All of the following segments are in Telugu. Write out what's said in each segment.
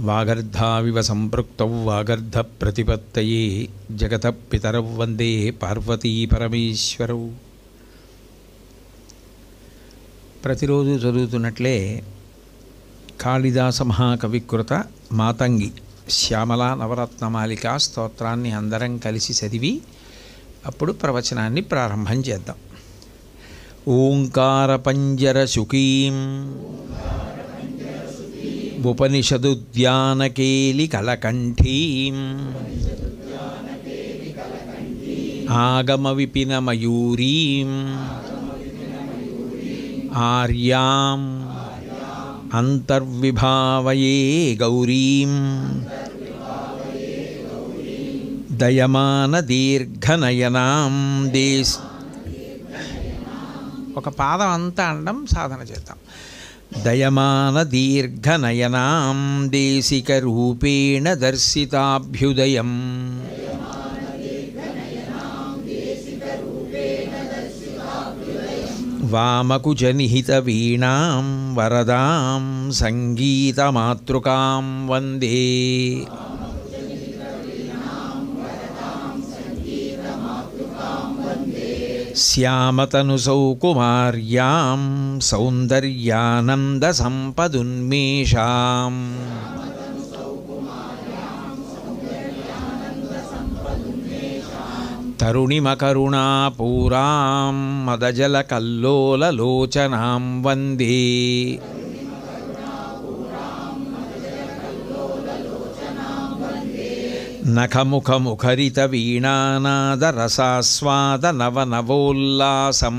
వాగర్ధావివ సంపృక్తౌ వాగర్ధ ప్రతిపత్తయే జగత పితరౌ వందే పార్వతీ పరమేశ్వరౌ. ప్రతిరోజు చదువుతున్నట్లే కాళిదాస మహాకవికృత మాతంగి శ్యామల నవరత్నమాలికా స్తోత్రాన్ని అందరం కలిసి చదివి అప్పుడు ప్రవచనాన్ని ప్రారంభం చేద్దాం. ఓంకార పంజర శుకీం ఉపనిషదుద్యానకేలి కలకంఠీం ఆగమ విపిన మయూరీం ఆర్యాం అంతర్విభావయే గౌరీం దయమాన దీర్ఘనయనాం ఒక పాదం అంతా అండం సాధన చేద్దాం. దయమాన దీర్ఘనయనాం దేశిక రూపేణ దర్శితాభ్యుదయం వామకుజనిహిత వీణాం వరదాం సంగీతమాతృకాం వందే. శ్యామతను సౌకుమార్యాం సౌందర్యానంద సంపదున్మేషాం తరుణిమకరుణాపూరాం మదజల కల్లోలలోచనాం వందే. నఖముఖముఖరిత వీణానాద రసాస్వాద నవనవోల్లాసం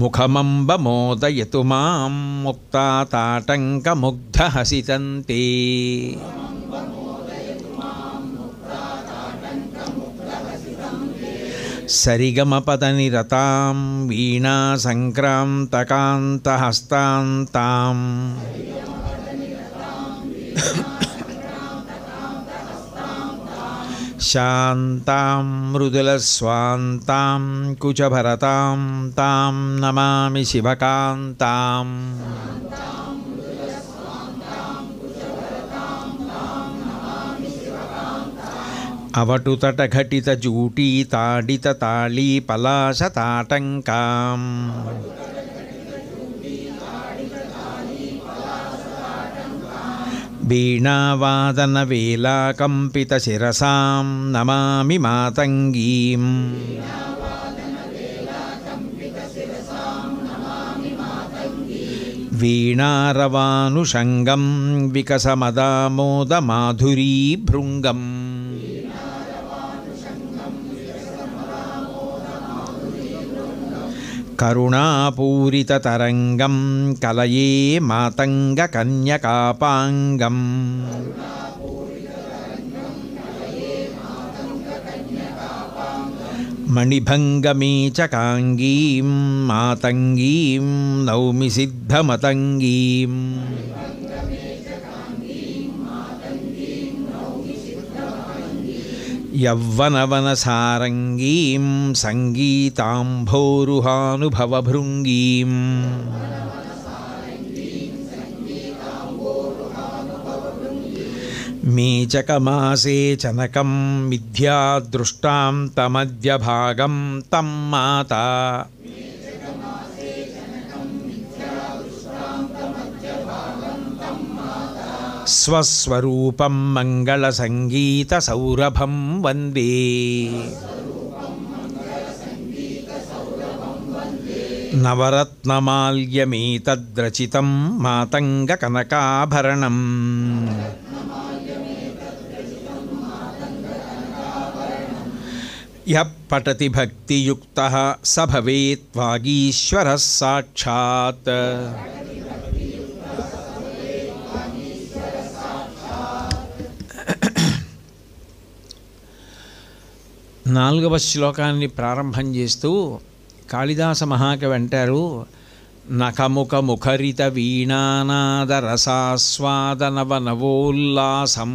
ముఖమంబ మోదయతు మాం ముక్తాతాటంకముగ్ధహసితంతే. సరిగమపదనిరతాం వీణా సంక్రాంతకాంతహస్తాంతాం శాంతాం మృదులస్వాంతాం కుచభరతాం తాం నమామి శివకాంతాం. అవటుతటఘటిత జూటీ తాడిత తాళీ పలాశ తాటంకాం వీణావాదన వేలాకంపిత శిరసాం నమామి మాతంగీం. వీణారవానుషంగం వికసమదామోద మాధురీ భృంగం కరుణాపూరిత తరంగం కలయే మాతంగ కన్యకాపాంగం. మణిభంగమేచకాంగీం మాతంగీం నౌమి సిద్ధమతంగీం. యవ్వనవనసారంగీం సంగీతాంభోరుహానుభవభృంగీం. మేచకమాసే చనకం మిథ్యాదృష్టాం తమద్యభాగం తం మాతా. స్వస్వరూపం మంగళసంగీత సౌరభం వందే. నవరత్నమాల్యమేతద్రచితం మాతంగ కనకాభరణం. యః పఠతి భక్తియుక్తః స భవేత్ వాగీశ్వరः సాక్షాత్. నాలుగవ శ్లోకాన్ని ప్రారంభం చేస్తూ కాళిదాస మహాకవి అంటారు, నఖముఖ ముఖరిత వీణానాద రసాస్వాద నవనవోల్లాసం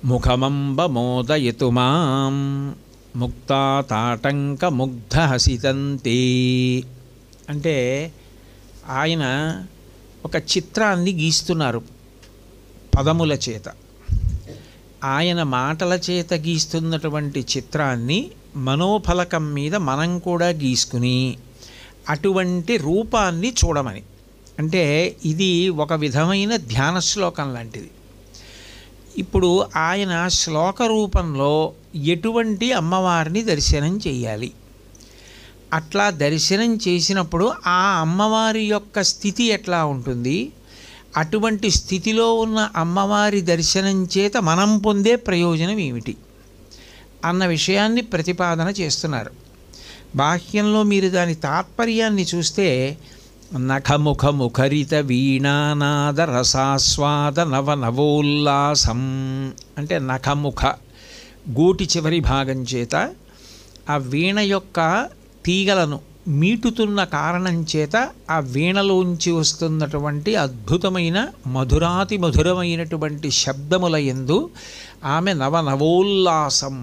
ముఖమంబ మోదయతు మాం ముక్తా తాటంక ముగ్ధ హసితంతే. అంటే ఆయన ఒక చిత్రాన్ని గీస్తున్నారు పదముల చేత. ఆయన మాటల చేత గీస్తున్నటువంటి చిత్రాన్ని మనోఫలకం మీద మనం కూడా గీసుకుని అటువంటి రూపాన్ని చూడమని. అంటే ఇది ఒక విధమైన ధ్యాన శ్లోకం లాంటిది. ఇప్పుడు ఆయన శ్లోక రూపంలో ఎటువంటి అమ్మవారిని దర్శనం చేయాలి, అట్లా దర్శనం చేసినప్పుడు ఆ అమ్మవారి యొక్క స్థితి ఎట్లా ఉంటుంది, అటువంటి స్థితిలో ఉన్న అమ్మవారి దర్శనం చేత మనం పొందే ప్రయోజనం ఏమిటి అన్న విషయాన్ని ప్రతిపాదన చేస్తున్నారు. బాహ్యంలో మీరు దాని తాత్పర్యాన్ని చూస్తే నఖముఖ ముఖరిత వీణానాద రసాస్వాద నవ నవోల్లాసం అంటే నఖముఖ గూటి చివరి భాగం చేత ఆ వీణ యొక్క తీగలను మీటుతున్న కారణం చేత ఆ వీణలోంచి వస్తున్నటువంటి అద్భుతమైన మధురాతి మధురమైనటువంటి శబ్దముల యందు ఆమె నవనవోల్లాసం,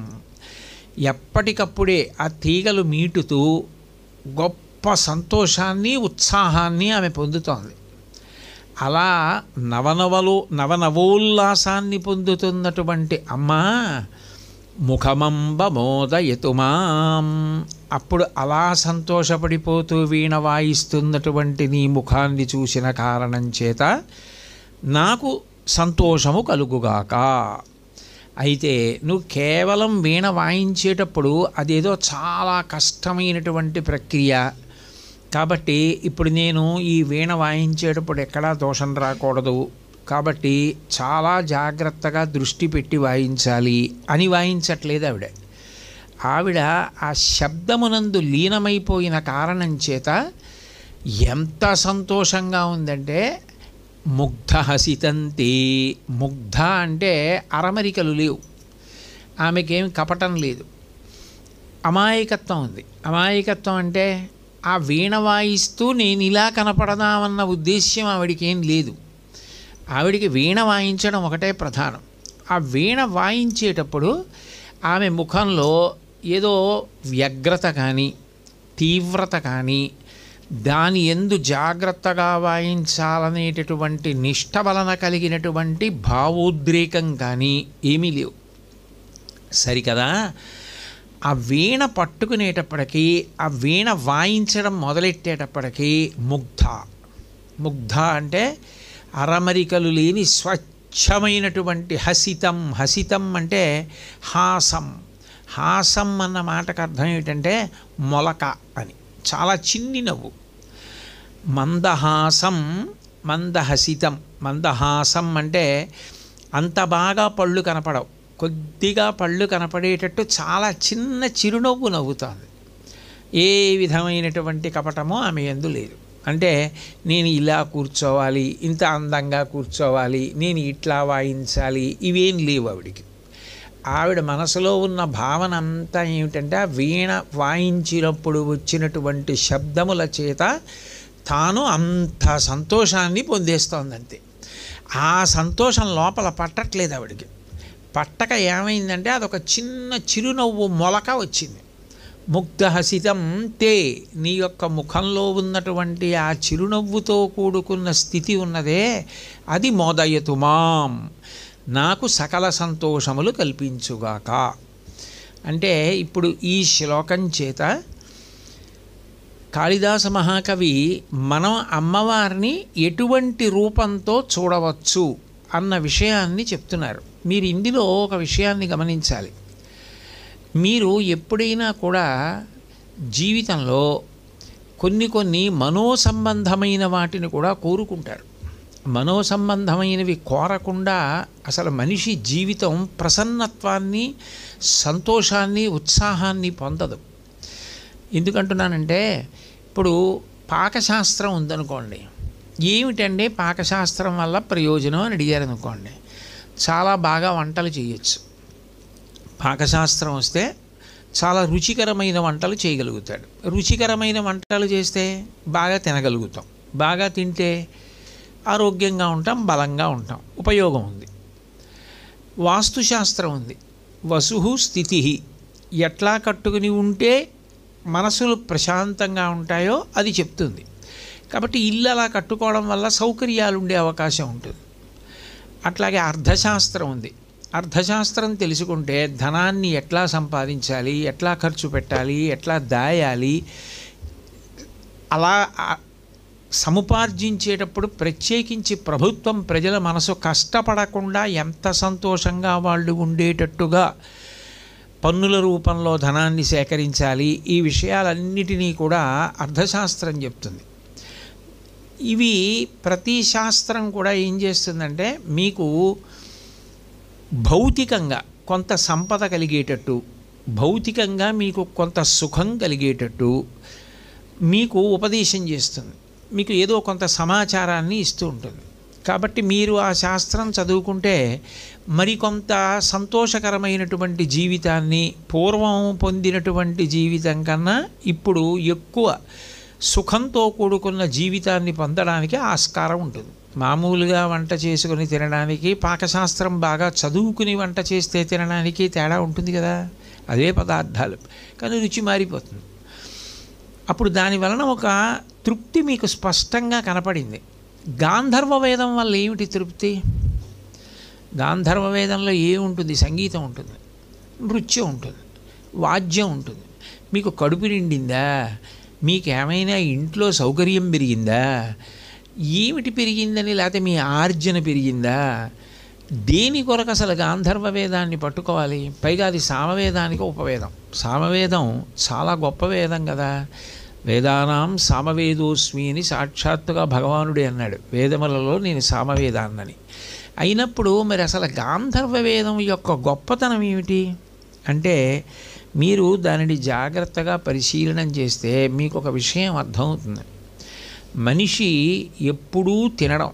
ఎప్పటికప్పుడే ఆ తీగలు మీటుతూ గొప్ప సంతోషాన్ని ఉత్సాహాన్ని ఆమె పొందుతోంది. అలా నవనవోల్లాసాన్ని పొందుతున్నటువంటి అమ్మ ముఖమంబ మోదయతుమాం, అప్పుడు అలా సంతోషపడిపోతూ వీణ వాయిస్తున్నటువంటి నీ ముఖాన్ని చూసిన కారణం చేత నాకు సంతోషము కలుగుగాక. అయితే నువ్వు కేవలం వీణ వాయించేటప్పుడు అదేదో చాలా కష్టమైనటువంటి ప్రక్రియ కాబట్టి ఇప్పుడు నేను ఈ వీణ వాయించేటప్పుడు ఎక్కడా దోషం రాకూడదు కాబట్టి చాలా జాగ్రత్తగా దృష్టి పెట్టి వాయించాలి అని వాయించట్లేదు ఆవిడ ఆ శబ్దమునందు లీనమైపోయిన కారణం చేత ఎంత సంతోషంగా ఉందంటే ముగ్ధ హసితంతే. ముగ్ధ అంటే అరమరికలు లేవు, ఆమెకేం కపటం లేదు, అమాయకత్వం ఉంది. అమాయకత్వం అంటే ఆ వీణ వాయిస్తూ నేను ఇలా కనపడదామన్న ఉద్దేశ్యం ఆవిడికేం లేదు. ఆవిడికి వీణ వాయించడం ఒకటే ప్రధానం. ఆ వీణ వాయించేటప్పుడు ఆమె ముఖంలో ఏదో వ్యగ్రత కానీ తీవ్రత కానీ దాని యందు జాగ్రత్తగా వాయించాలనేటటువంటి నిష్ఠ వలన కలిగినటువంటి భావోద్రేకం కానీ ఏమీ లేవు. సరికదా, ఆ వీణ పట్టుకునేటప్పటికీ ఆ వీణ వాయించడం మొదలెట్టేటప్పటికీ ముగ్ధ అంటే అరమరికలు లేని స్వచ్ఛమైనటువంటి హసితం. హసితం అంటే హాసం. హాసం అన్న మాటకు అర్థం ఏమిటంటే మొలక అని, చాలా చిన్ని నవ్వు. మందహాసం మందహసితం. మందహాసం అంటే అంత బాగా పళ్ళు కనపడవు, కొద్దిగా పళ్ళు కనపడేటట్టు చాలా చిన్న చిరునవ్వు నవ్వుతోంది. ఏ విధమైనటువంటి కపటమో ఆమె యందు లేదు. అంటే నేను ఇలా కూర్చోవాలి, ఇంత అందంగా కూర్చోవాలి, నేను ఇట్లా వాయించాలి, ఇవేం లేవు ఆవిడికి. ఆవిడ మనసులో ఉన్న భావన అంతా ఏమిటంటే ఆ వీణ వాయించినప్పుడు వచ్చినటువంటి శబ్దముల చేత తాను అంత సంతోషాన్ని పొందేస్తోందంతే. ఆ సంతోషం లోపల పట్టట్లేదు ఆవిడికి. పట్టక ఏమైందంటే అదొక చిన్న చిరునవ్వు మొలక వచ్చింది. ముగ్ధహసితం తే, నీ యొక్క ముఖంలో ఉన్నటువంటి ఆ చిరునవ్వుతో కూడుకున్న స్థితి ఉన్నదే అది మోదయతుమాం, నాకు సకల సంతోషములు కల్పించుగాక. అంటే ఇప్పుడు ఈ శ్లోకం చేత కాళిదాస మహాకవి మనం అమ్మవారిని ఎటువంటి రూపంతో చూడవచ్చు అన్న విషయాన్ని చెప్తున్నారు. మీరు ఇందులో ఒక విషయాన్ని గమనించాలి. మీరు ఎప్పుడైనా కూడా జీవితంలో కొన్ని మనోసంబంధమైన వాటిని కూడా కోరుకుంటారు. మనోసంబంధమైనవి కోరకుండా అసలు మనిషి జీవితం ప్రసన్నత్వాన్ని, సంతోషాన్ని, ఉత్సాహాన్ని పొందదు. ఎందుకంటున్నానంటే ఇప్పుడు పాకశాస్త్రం ఉందనుకోండి, ఏమిటంటే పాకశాస్త్రం వల్ల ప్రయోజనం అని అడిగారు అనుకోండి, చాలా బాగా వంటలు చేయొచ్చు. పాకశాస్త్రం వస్తే చాలా రుచికరమైన వంటలు చేయగలుగుతాడు. రుచికరమైన వంటలు చేస్తే బాగా తినగలుగుతాం, బాగా తింటే ఆరోగ్యంగా ఉంటాం, బలంగా ఉంటాం, ఉపయోగం ఉంది. వాస్తుశాస్త్రం ఉంది, వసు స్థితి ఎట్లా కట్టుకుని ఉంటే మనసులు ప్రశాంతంగా ఉంటాయో అది చెప్తుంది. కాబట్టి ఇల్లు అలా కట్టుకోవడం వల్ల సౌకర్యాలు ఉండే అవకాశం ఉంటుంది. అట్లాగే అర్థశాస్త్రం ఉంది. అర్థశాస్త్రం తెలుసుకుంటే ధనాన్ని ఎట్లా సంపాదించాలి, ఎట్లా ఖర్చు పెట్టాలి, ఎట్లా దాయాలి, అలా సముపార్జించేటప్పుడు ప్రత్యేకించి ప్రభుత్వం ప్రజల మనసు కష్టపడకుండా ఎంత సంతోషంగా వాళ్ళు ఉండేటట్టుగా పన్నుల రూపంలో ధనాన్ని సేకరించాలి, ఈ విషయాలన్నిటినీ కూడా అర్థశాస్త్రం చెప్తుంది. ఇవి ప్రతి శాస్త్రం కూడా ఏం చేస్తుందంటే మీకు భౌతికంగా కొంత సంపద కలిగేటట్టు, భౌతికంగా మీకు కొంత సుఖం కలిగేటట్టు మీకు ఉపదేశం చేస్తుంది. మీకు ఏదో కొంత సమాచారాన్ని ఇస్తూ ఉంటుంది. కాబట్టి మీరు ఆ శాస్త్రం చదువుకుంటే మరికొంత సంతోషకరమైనటువంటి జీవితాన్ని, పూర్వం పొందినటువంటి జీవితం కన్నా ఇప్పుడు ఎక్కువ సుఖంతో కూడుకున్న జీవితాన్ని పొందడానికి ఆస్కారం ఉంటుంది. మామూలుగా వంట చేసుకుని తినడానికి, పాకశాస్త్రం బాగా చదువుకుని వంట చేస్తే తినడానికి తేడా ఉంటుంది కదా, అదే పదార్థాలు కానీ రుచి మారిపోతుంది. అప్పుడు దాని వలన ఒక తృప్తి మీకు స్పష్టంగా కనపడింది. గాంధర్వ వేదం వల్ల ఏమిటి తృప్తి? గాంధర్వ వేదంలో ఏముంటుంది? సంగీతం ఉంటుంది, నృత్యం ఉంటుంది, వాద్యం ఉంటుంది. మీకు కడుపు నిండిందా? మీకేమైనా ఇంట్లో సౌకర్యం పెరిగిందా? ఏమిటి పెరిగిందని, లేకపోతే మీ ఆర్జన పెరిగిందా? దేని కొరకు అసలు గాంధర్వ వేదాన్ని పట్టుకోవాలి? పైగా అది సామవేదానికి ఉపవేదం. సామవేదం చాలా గొప్ప వేదం కదా. వేదానాం సామవేదోస్మి అని సాక్షాత్తుగా భగవానుడే అన్నాడు, వేదములలో నేను సామవేదాన్నని. అయినప్పుడు మరి అసలు గాంధర్వ వేదం యొక్క గొప్పతనం ఏమిటి అంటే, మీరు దానిని జాగ్రత్తగా పరిశీలనం చేస్తే మీకు ఒక విషయం అర్థమవుతుంది. మనిషి ఎప్పుడూ తినడం,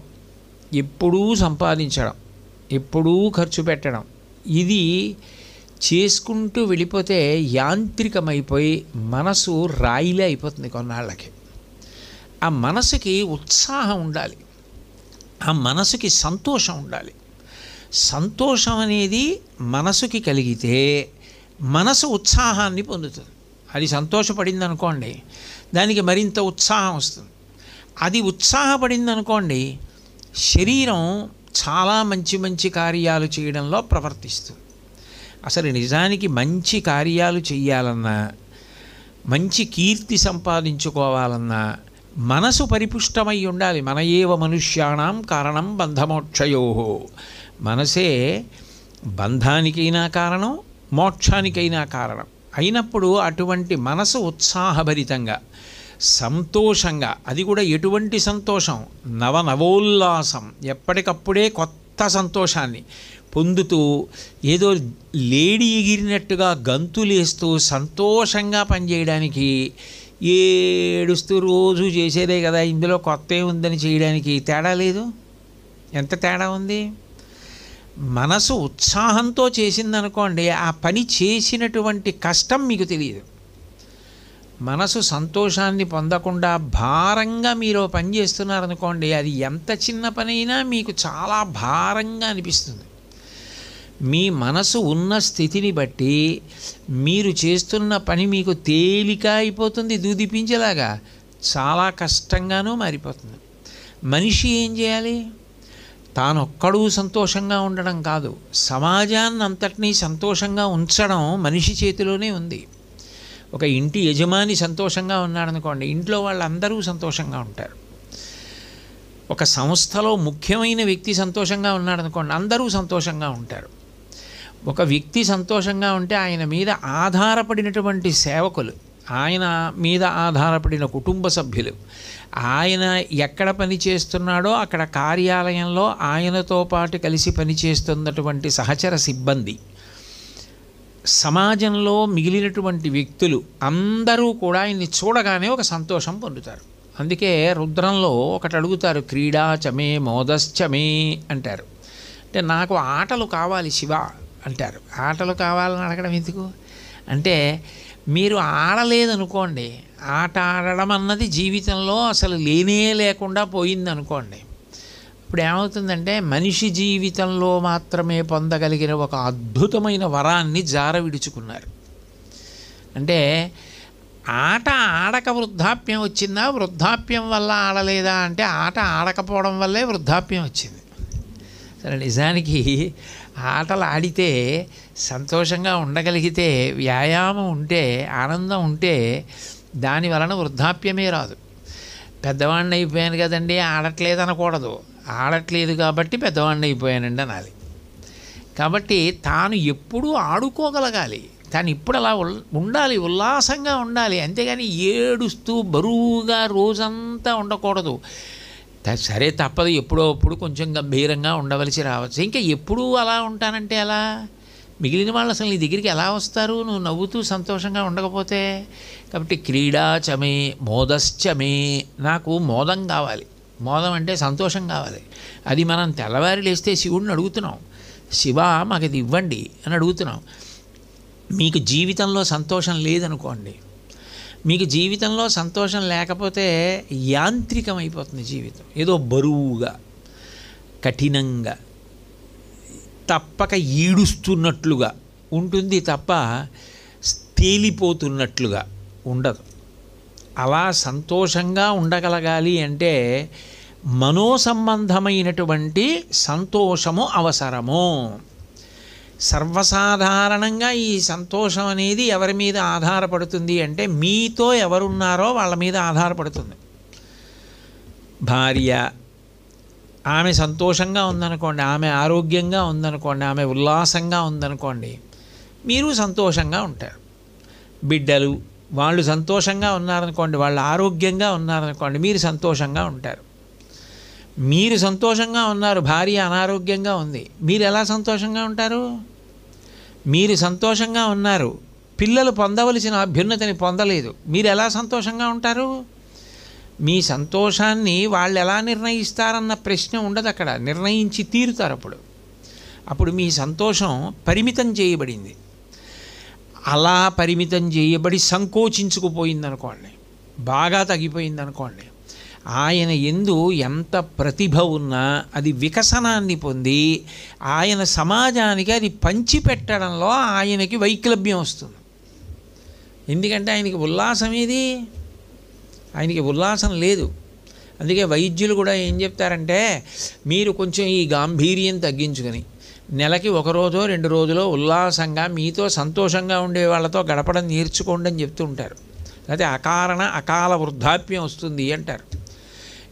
ఎప్పుడూ సంపాదించడం, ఎప్పుడూ ఖర్చు పెట్టడం, ఇది చేసుకుంటూ వెళ్ళిపోతే యాంత్రికమైపోయి మనసు రాయిలే అయిపోతుంది కొన్నాళ్ళకి. ఆ మనసుకి ఉత్సాహం ఉండాలి, ఆ మనసుకి సంతోషం ఉండాలి. సంతోషం అనేది మనసుకి కలిగితే మనసు ఉత్సాహాన్ని పొందుతుంది. అది సంతోషపడింది అనుకోండి, దానికి మరింత ఉత్సాహం వస్తుంది. అది ఉత్సాహపడింది అనుకోండి, శరీరం చాలా మంచి మంచి కార్యాలు చేయడంలో ప్రవర్తిస్తుంది. అసలు నిజానికి మంచి కార్యాలు చెయ్యాలన్నా, మంచి కీర్తి సంపాదించుకోవాలన్నా మనసు పరిపుష్టమై ఉండాలి. మన ఏవ మనుష్యాణం కారణం బంధమోక్షయో. మనసే బంధానికైనా కారణం, మోక్షానికైనా కారణం అయినప్పుడు అటువంటి మనసు ఉత్సాహభరితంగా, సంతోషంగా, అది కూడా ఎటువంటి సంతోషం? నవనవోల్లాసం, ఎప్పటికప్పుడే కొత్త సంతోషాన్ని పొందుతూ, ఏదో లేడీ ఎగిరినట్టుగా గంతులేస్తూ సంతోషంగా పనిచేయడానికి, ఏడుస్తూ రోజు చేసేదే కదా, ఇందులో కొత్త ఏముందని చేయడానికి తేడా లేదు. ఎంత తేడా ఉంది? మనసు ఉత్సాహంతో చేసిందనుకోండి, ఆ పని చేసినటువంటి కష్టం మీకు తెలియదు. మనసు సంతోషాన్ని పొందకుండా భారంగా మీరు పని చేస్తున్నారనుకోండి, అది ఎంత చిన్న పనైనా మీకు చాలా భారంగా అనిపిస్తుంది. మీ మనసు ఉన్న స్థితిని బట్టి మీరు చేస్తున్న పని మీకు తేలిక అయిపోతుంది, దూదిపించేలాగా చాలా కష్టంగానూ మారిపోతుంది. మనిషి ఏం చేయాలి? తానొక్కడూ సంతోషంగా ఉండడం కాదు, సమాజాన్ని అంతటినీ సంతోషంగా ఉంచడం మనిషి చేతిలోనే ఉంది. ఒక ఇంటి యజమాని సంతోషంగా ఉన్నాడనుకోండి, ఇంట్లో వాళ్ళందరూ సంతోషంగా ఉంటారు. ఒక సంస్థలో ముఖ్యమైన వ్యక్తి సంతోషంగా ఉన్నాడనుకోండి, అందరూ సంతోషంగా ఉంటారు. ఒక వ్యక్తి సంతోషంగా ఉంటే ఆయన మీద ఆధారపడినటువంటి సేవకులు, ఆయన మీద ఆధారపడిన కుటుంబ సభ్యులు, ఆయన ఎక్కడ పని చేస్తున్నాడో అక్కడ కార్యాలయంలో ఆయనతో పాటు కలిసి పనిచేస్తున్నటువంటి సహచర సిబ్బంది, సమాజంలో మిగిలినటువంటి వ్యక్తులు అందరూ కూడా ఆయన్ని చూడగానే ఒక సంతోషం పొందుతారు. అందుకే రుద్రంలో ఒకటి అడుగుతారు, క్రీడా చమే మోదశ్చమే అంటారు. అంటే నాకు ఆటలు కావాలి శివ అంటారు. ఆటలు కావాలని అడగడం ఎందుకు అంటే, మీరు ఆడలేదనుకోండి, ఆట ఆడడం అన్నది జీవితంలో అసలు లేనే లేకుండా పోయిందనుకోండి, ఇప్పుడు ఏమవుతుందంటే మనిషి జీవితంలో మాత్రమే పొందగలిగిన ఒక అద్భుతమైన వరాన్ని జార విడుచుకున్నారు. అంటే ఆట ఆడక వృద్ధాప్యం వచ్చిందా, వృద్ధాప్యం వల్ల ఆడలేదా అంటే ఆట ఆడకపోవడం వల్లే వృద్ధాప్యం వచ్చింది. సరే, నిజానికి ఆటలు ఆడితే సంతోషంగా ఉండగలిగితే, వ్యాయామం ఉంటే, ఆనందం ఉంటే దాని వలన వృద్ధాప్యమే రాదు. పెద్దవాడిని అయిపోయాను కదండి ఆడట్లేదు అనకూడదు, ఆడట్లేదు కాబట్టి పెద్దవాడిని అయిపోయానండి అనాలి. కాబట్టి తాను ఎప్పుడూ ఆడుకోగలగాలి, తాను ఇప్పుడు అలా ఉండాలి, ఉల్లాసంగా ఉండాలి. అంతేగాని ఏడుస్తూ బరువుగా రోజంతా ఉండకూడదు. సరే తప్పదు, ఎప్పుడో అప్పుడు కొంచెం గంభీరంగా ఉండవలసి రావచ్చు. ఇంకా ఎప్పుడూ అలా ఉంటానంటే ఎలా? మిగిలిన వాళ్ళు అసలు నీ దగ్గరికి ఎలా వస్తారు నువ్వు నవ్వుతూ సంతోషంగా ఉండకపోతే? కాబట్టి క్రీడా చమే మోదశ్చమే, నాకు మోదం కావాలి. మోదం అంటే సంతోషం కావాలి. అది మనం తెల్లవారి లేస్తే శివుడిని అడుగుతున్నాం, శివ మాకు ఇది ఇవ్వండి అని అడుగుతున్నాం. మీకు జీవితంలో సంతోషం లేదనుకోండి, మీకు జీవితంలో సంతోషం లేకపోతే యాంత్రికమైపోతుంది జీవితం, ఏదో బరువుగా కఠినంగా తప్పక ఈడుస్తున్నట్లుగా ఉంటుంది తప్ప తేలిపోతున్నట్లుగా ఉండదు. అలా సంతోషంగా ఉండగలగాలి అంటే మనోసంబంధమైనటువంటి సంతోషము అవసరము. సర్వసాధారణంగా ఈ సంతోషం అనేది ఎవరి మీద ఆధారపడుతుంది అంటే మీతో ఎవరున్నారో వాళ్ళ మీద ఆధారపడుతుంది. భార్య, ఆమె సంతోషంగా ఉందనుకోండి, ఆమె ఆరోగ్యంగా ఉందనుకోండి, ఆమె ఉల్లాసంగా ఉందనుకోండి, మీరు సంతోషంగా ఉంటారు. బిడ్డలు, వాళ్ళు సంతోషంగా ఉన్నారనుకోండి, వాళ్ళు ఆరోగ్యంగా ఉన్నారనుకోండి, మీరు సంతోషంగా ఉంటారు. మీరు సంతోషంగా ఉన్నారు, భార్య అనారోగ్యంగా ఉంది, మీరు ఎలా సంతోషంగా ఉంటారు? మీరు సంతోషంగా ఉన్నారు, పిల్లలు పొందవలసిన అభ్యున్నతిని పొందలేదు, మీరు ఎలా సంతోషంగా ఉంటారు? మీ సంతోషాన్ని వాళ్ళు ఎలా నిర్ణయిస్తారన్న ప్రశ్న ఉండదు అక్కడ, నిర్ణయించి తీరుతారు. అప్పుడు మీ సంతోషం పరిమితం చేయబడింది. అలా పరిమితం చేయబడి సంకోచించుకుపోయిందనుకోండి, బాగా తగ్గిపోయిందనుకోండి, ఆయన యందు ఎంత ప్రతిభ ఉన్నా అది వికసనాన్ని పొంది ఆయన సమాజానికి అది పంచిపెట్టడంలో ఆయనకి వైక్లభ్యం వస్తుంది. ఎందుకంటే ఆయనకి ఉల్లాసం ఏది? ఆయనకి ఉల్లాసం లేదు. అందుకే వైద్యులు కూడా ఏం చెప్తారంటే, మీరు కొంచెం ఈ గాంభీర్యం తగ్గించుకొని నెలకి 1 రోజో 2 రోజులో ఉల్లాసంగా మీతో సంతోషంగా ఉండే వాళ్ళతో గడపడం నేర్చుకోండి అని చెప్తూ ఉంటారు. అయితే అకాల వృద్ధాప్యం వస్తుంది అంటారు.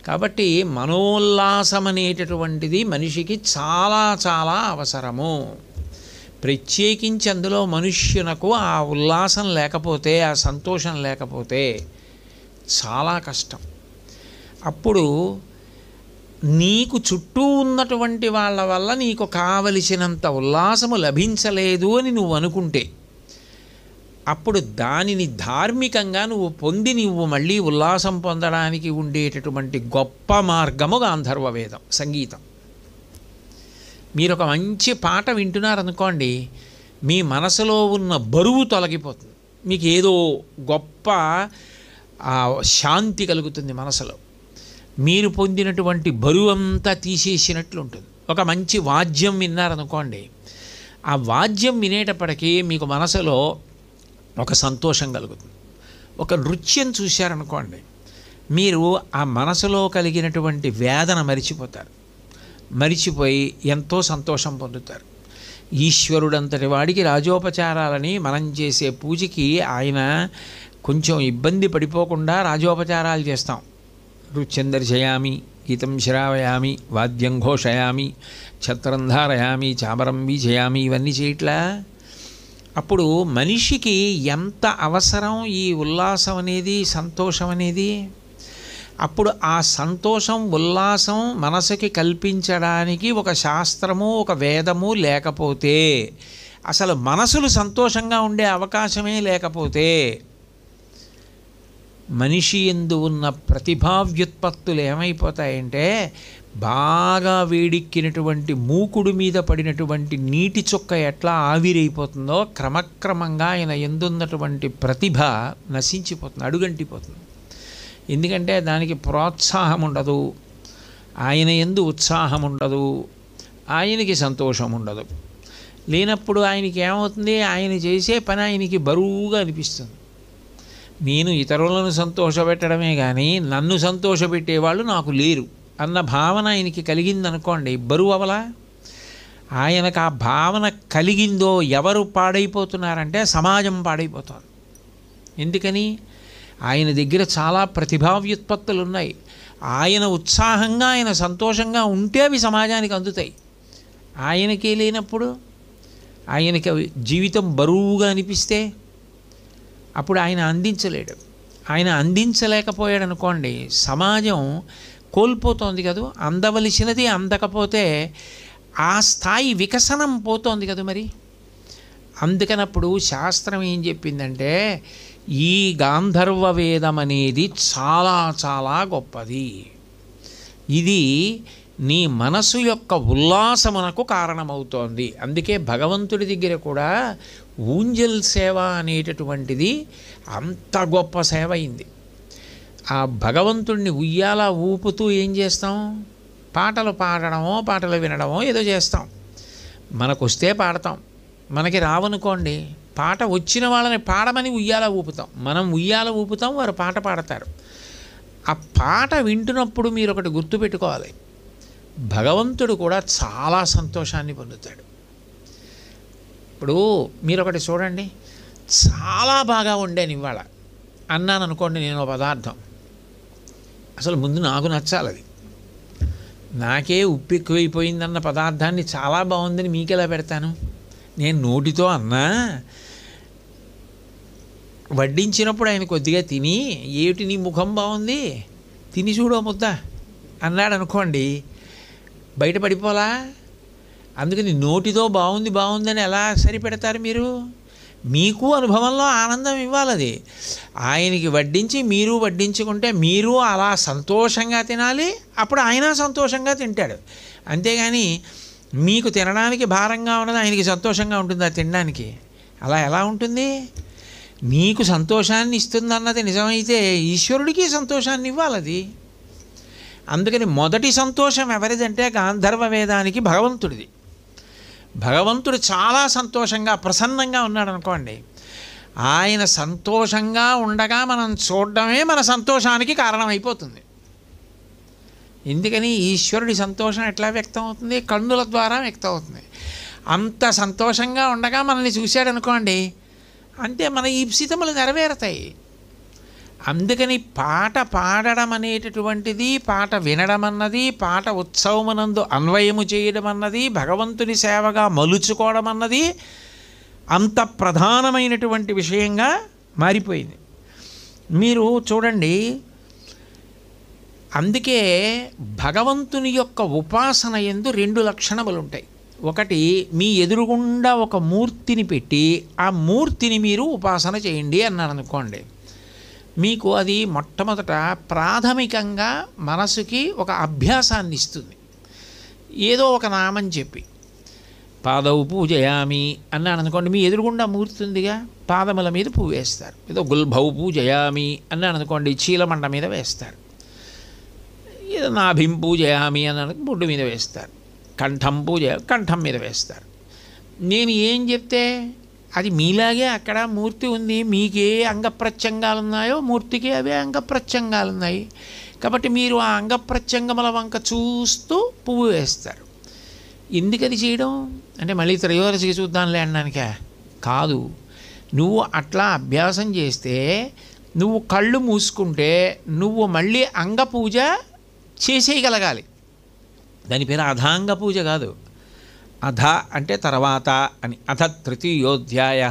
కాబట్టి మనోల్లాసం అనేటటువంటిది మనిషికి చాలా చాలా అవసరము. ప్రత్యేకించి అందులో మనుష్యునకు ఆ ఉల్లాసం లేకపోతే, ఆ సంతోషం లేకపోతే చాలా కష్టం. అప్పుడు నీకు చుట్టూ ఉన్నటువంటి వాళ్ళ వల్ల నీకు కావలసినంత ఉల్లాసము లభించలేదు అని నువ్వు అనుకుంటే, అప్పుడు దానిని ధార్మికంగా నువ్వు పొంది నువ్వు మళ్ళీ ఉల్లాసం పొందడానికి ఉండేటటువంటి గొప్ప మార్గము గాంధర్వ వేదం, సంగీతం. మీరు ఒక మంచి పాట వింటున్నారనుకోండి, మీ మనసులో ఉన్న బరువు తొలగిపోతుంది, మీకు ఏదో గొప్ప శాంతి కలుగుతుంది మనసులో, మీరు పొందినటువంటి బరువంతా తీసేసినట్లు ఉంటుంది. ఒక మంచి వాద్యం విన్నారనుకోండి, ఆ వాద్యం వినేటప్పటికీ మీకు మనసులో ఒక సంతోషం కలుగుతుంది. ఒక నృత్యం చూశారనుకోండి, మీరు ఆ మనసులో కలిగినటువంటి వేదన మరిచిపోతారు, మరిచిపోయి ఎంతో సంతోషం పొందుతారు. ఈశ్వరుడంతటి వాడికి రాజోపచారాలని మనం చేసే పూజకి ఆయన కొంచెం ఇబ్బంది పడిపోకుండా రాజోపచారాలు చేస్తాం. నృత్యం దర్శయామి, గీతం శ్రావయామి, వాద్యం ఘోషయామి, ఛత్రం ధారయామి, చామరం వీచయామి, ఇవన్నీ చేయట్లా. అప్పుడు మనిషికి ఎంత అవసరం ఈ ఉల్లాసం అనేది, సంతోషం అనేది. అప్పుడు ఆ సంతోషం ఉల్లాసం మనసుకి కల్పించడానికి ఒక శాస్త్రము, ఒక వేదము లేకపోతే, అసలు మనసులు సంతోషంగా ఉండే అవకాశమే లేకపోతే, మనిషి యందు ఉన్న ప్రతిభా వ్యుత్పత్తులు ఏమైపోతాయంటే, బాగా వేడెక్కినటువంటి మూకుడు మీద పడినటువంటి నీటి చుక్క ఎట్లా ఆవిరైపోతుందో క్రమక్రమంగా ఆయన ఎందున్నటువంటి ప్రతిభ నశించిపోతుంది, అడుగంటిపోతుంది. ఎందుకంటే దానికి ప్రోత్సాహం ఉండదు, ఆయన యందు ఉత్సాహం ఉండదు, ఆయనకి సంతోషం ఉండదు. లేనప్పుడు ఆయనకి ఏమవుతుంది? ఆయన చేసే పని ఆయనకి బరువుగా అనిపిస్తుంది. నేను ఇతరులను సంతోషపెట్టడమే కానీ నన్ను సంతోషపెట్టేవాళ్ళు నాకు లేరు అన్న భావన ఆయనకి కలిగిందనుకోండి, బరువు అవలా. ఆయనకు ఆ భావన కలిగిందో ఎవరు పాడైపోతున్నారంటే సమాజం పాడైపోతుంది. ఎందుకని? ఆయన దగ్గర చాలా ప్రతిభా వ్యుత్పత్తులు ఉన్నాయి. ఆయన ఉత్సాహంగా ఆయన సంతోషంగా ఉంటే అవి సమాజానికి అందుతాయి. ఆయనకే లేనప్పుడు, ఆయనకి జీవితం బరువుగా అనిపిస్తే అప్పుడు ఆయన అందించలేడు. ఆయన అందించలేకపోయాడు అనుకోండి, సమాజం కోల్పోతోంది కదా. అందవలసినది అందకపోతే ఆ స్థాయి వికసనం పోతోంది కదా మరి. అందుకనప్పుడు శాస్త్రం ఏం చెప్పిందంటే, ఈ గాంధర్వ వేదం అనేది చాలా చాలా గొప్పది. ఇది నీ మనసు యొక్క ఉల్లాసమునకు కారణమవుతోంది. అందుకే భగవంతుడి దగ్గర కూడా ఊంజల్ సేవ అనేటటువంటిది అంత గొప్ప సేవ అయింది. ఆ భగవంతుడిని ఉయ్యాల ఊపుతూ ఏం చేస్తాం? పాటలు పాడడమో పాటలు వినడమో ఏదో చేస్తాం. మనకు వస్తే పాడతాం, మనకి రావనుకోండి పాట వచ్చిన వాళ్ళని పాడమని ఉయ్యాల ఊపుతాం. మనం ఉయ్యాల ఊపుతాం, వారు పాట పాడతారు. ఆ పాట వింటున్నప్పుడు మీరు ఒకటి గుర్తుపెట్టుకోవాలి, భగవంతుడు కూడా చాలా సంతోషాన్ని పొందుతాడు. ఇప్పుడు మీరు ఒకటి చూడండి, చాలా బాగా వండాను ఇవాళ అన్నాను అనుకోండి, నేను పదార్థం అసలు ముందు నాకు నచ్చాలి. అది నాకే ఉప్పు ఎక్కువైపోయిందన్న పదార్థాన్ని చాలా బాగుందని మీకు ఎలా పెడతాను? నేను నోటితో అన్నా, వడ్డించినప్పుడు ఆయన కొద్దిగా తిని, ఏమిటి నీ ముఖం బాగుంది, తిని చూడో ముద్ద అన్నాడు అనుకోండి, బయటపడిపోలా. అందుకని నోటితో బాగుంది బాగుందని ఎలా సరిపెడతారు మీరు? మీకు అనుభవంలో ఆనందం ఇవ్వాలది. ఆయనకి వడ్డించి మీరు వడ్డించుకుంటే మీరు అలా సంతోషంగా తినాలి, అప్పుడు ఆయన సంతోషంగా తింటాడు. అంతేగాని మీకు తినడానికి భారంగా ఉన్నది ఆయనకి సంతోషంగా ఉంటుందా తినడానికి? అలా ఎలా ఉంటుంది? మీకు సంతోషాన్ని ఇస్తుందన్నది నిజమైతే ఈశ్వరుడికి సంతోషాన్ని ఇవ్వాలది. అందుకని మొదటి సంతోషం ఎవరిదంటే గాంధర్వ వేదానికి భగవంతుడిది. భగవంతుడు చాలా సంతోషంగా ప్రసన్నంగా ఉన్నాడు అనుకోండి, ఆయన సంతోషంగా ఉండగా మనం చూడడమే మన సంతోషానికి కారణమైపోతుంది. ఎందుకని? ఈశ్వరుడి సంతోషం ఎట్లా వ్యక్తం అవుతుంది? కన్నుల ద్వారా వ్యక్తం అవుతుంది. అంత సంతోషంగా ఉండగా మనల్ని చూశాడనుకోండి, అంతే మన ఈప్సితములు నెరవేరుతాయి. అందుకని పాట పాడడం అనేటటువంటిది, పాట వినడం అన్నది, పాట ఉత్సవమునందు అన్వయము చేయడం అన్నది, భగవంతుని సేవగా మలుచుకోవడం అన్నది అంత ప్రధానమైనటువంటి విషయంగా మారిపోయింది. మీరు చూడండి, అందుకే భగవంతుని యొక్క ఉపాసన యందు 2 లక్షణములు ఉంటాయి. ఒకటి, మీ ఎదురుగుండా ఒక మూర్తిని పెట్టి ఆ మూర్తిని మీరు ఉపాసన చేయండి అన్నాను అనుకోండి, మీకు అది మొట్టమొదట ప్రాథమికంగా మనసుకి ఒక అభ్యాసాన్ని ఇస్తుంది. ఏదో ఒక నామం చెప్పి పాదవు పూజయామి అన్నాను అనుకోండి, మీ ఎదురుగుండా మూర్తి ఉందిగా, పాదముల మీద పువ్వు వేస్తారు. ఏదో గుల్భౌ పూజయామి అన్నాను అనుకోండి, చీలమండ మీద వేస్తారు. ఏదో నాభిం పూజయామి అన్నాను, బొడ్డు మీద వేస్తారు. కంఠం పూజ, కంఠం మీద వేస్తారు. నేను ఏం చెప్తే అది మీలాగే అక్కడ మూర్తి ఉంది, మీకే అంగప్రత్యంగాలు ఉన్నాయో మూర్తికి అవే అంగప్రత్యంగాలు ఉన్నాయి. కాబట్టి మీరు ఆ అంగప్రత్యంగముల వంక చూస్తూ పువ్వు వేస్తారు. ఎందుకది చేయడం అంటే మళ్ళీ త్రయోదశికి చూద్దాంలే అనడానికా? కాదు. నువ్వు అట్లా అభ్యాసం చేస్తే, నువ్వు కళ్ళు మూసుకుంటే నువ్వు మళ్ళీ అంగపూజ చేసేయగలగాలి. దాని పేరు అధాంగ పూజ కాదు. అధ అంటే తర్వాత అని, అధ తృతీయోధ్యాయ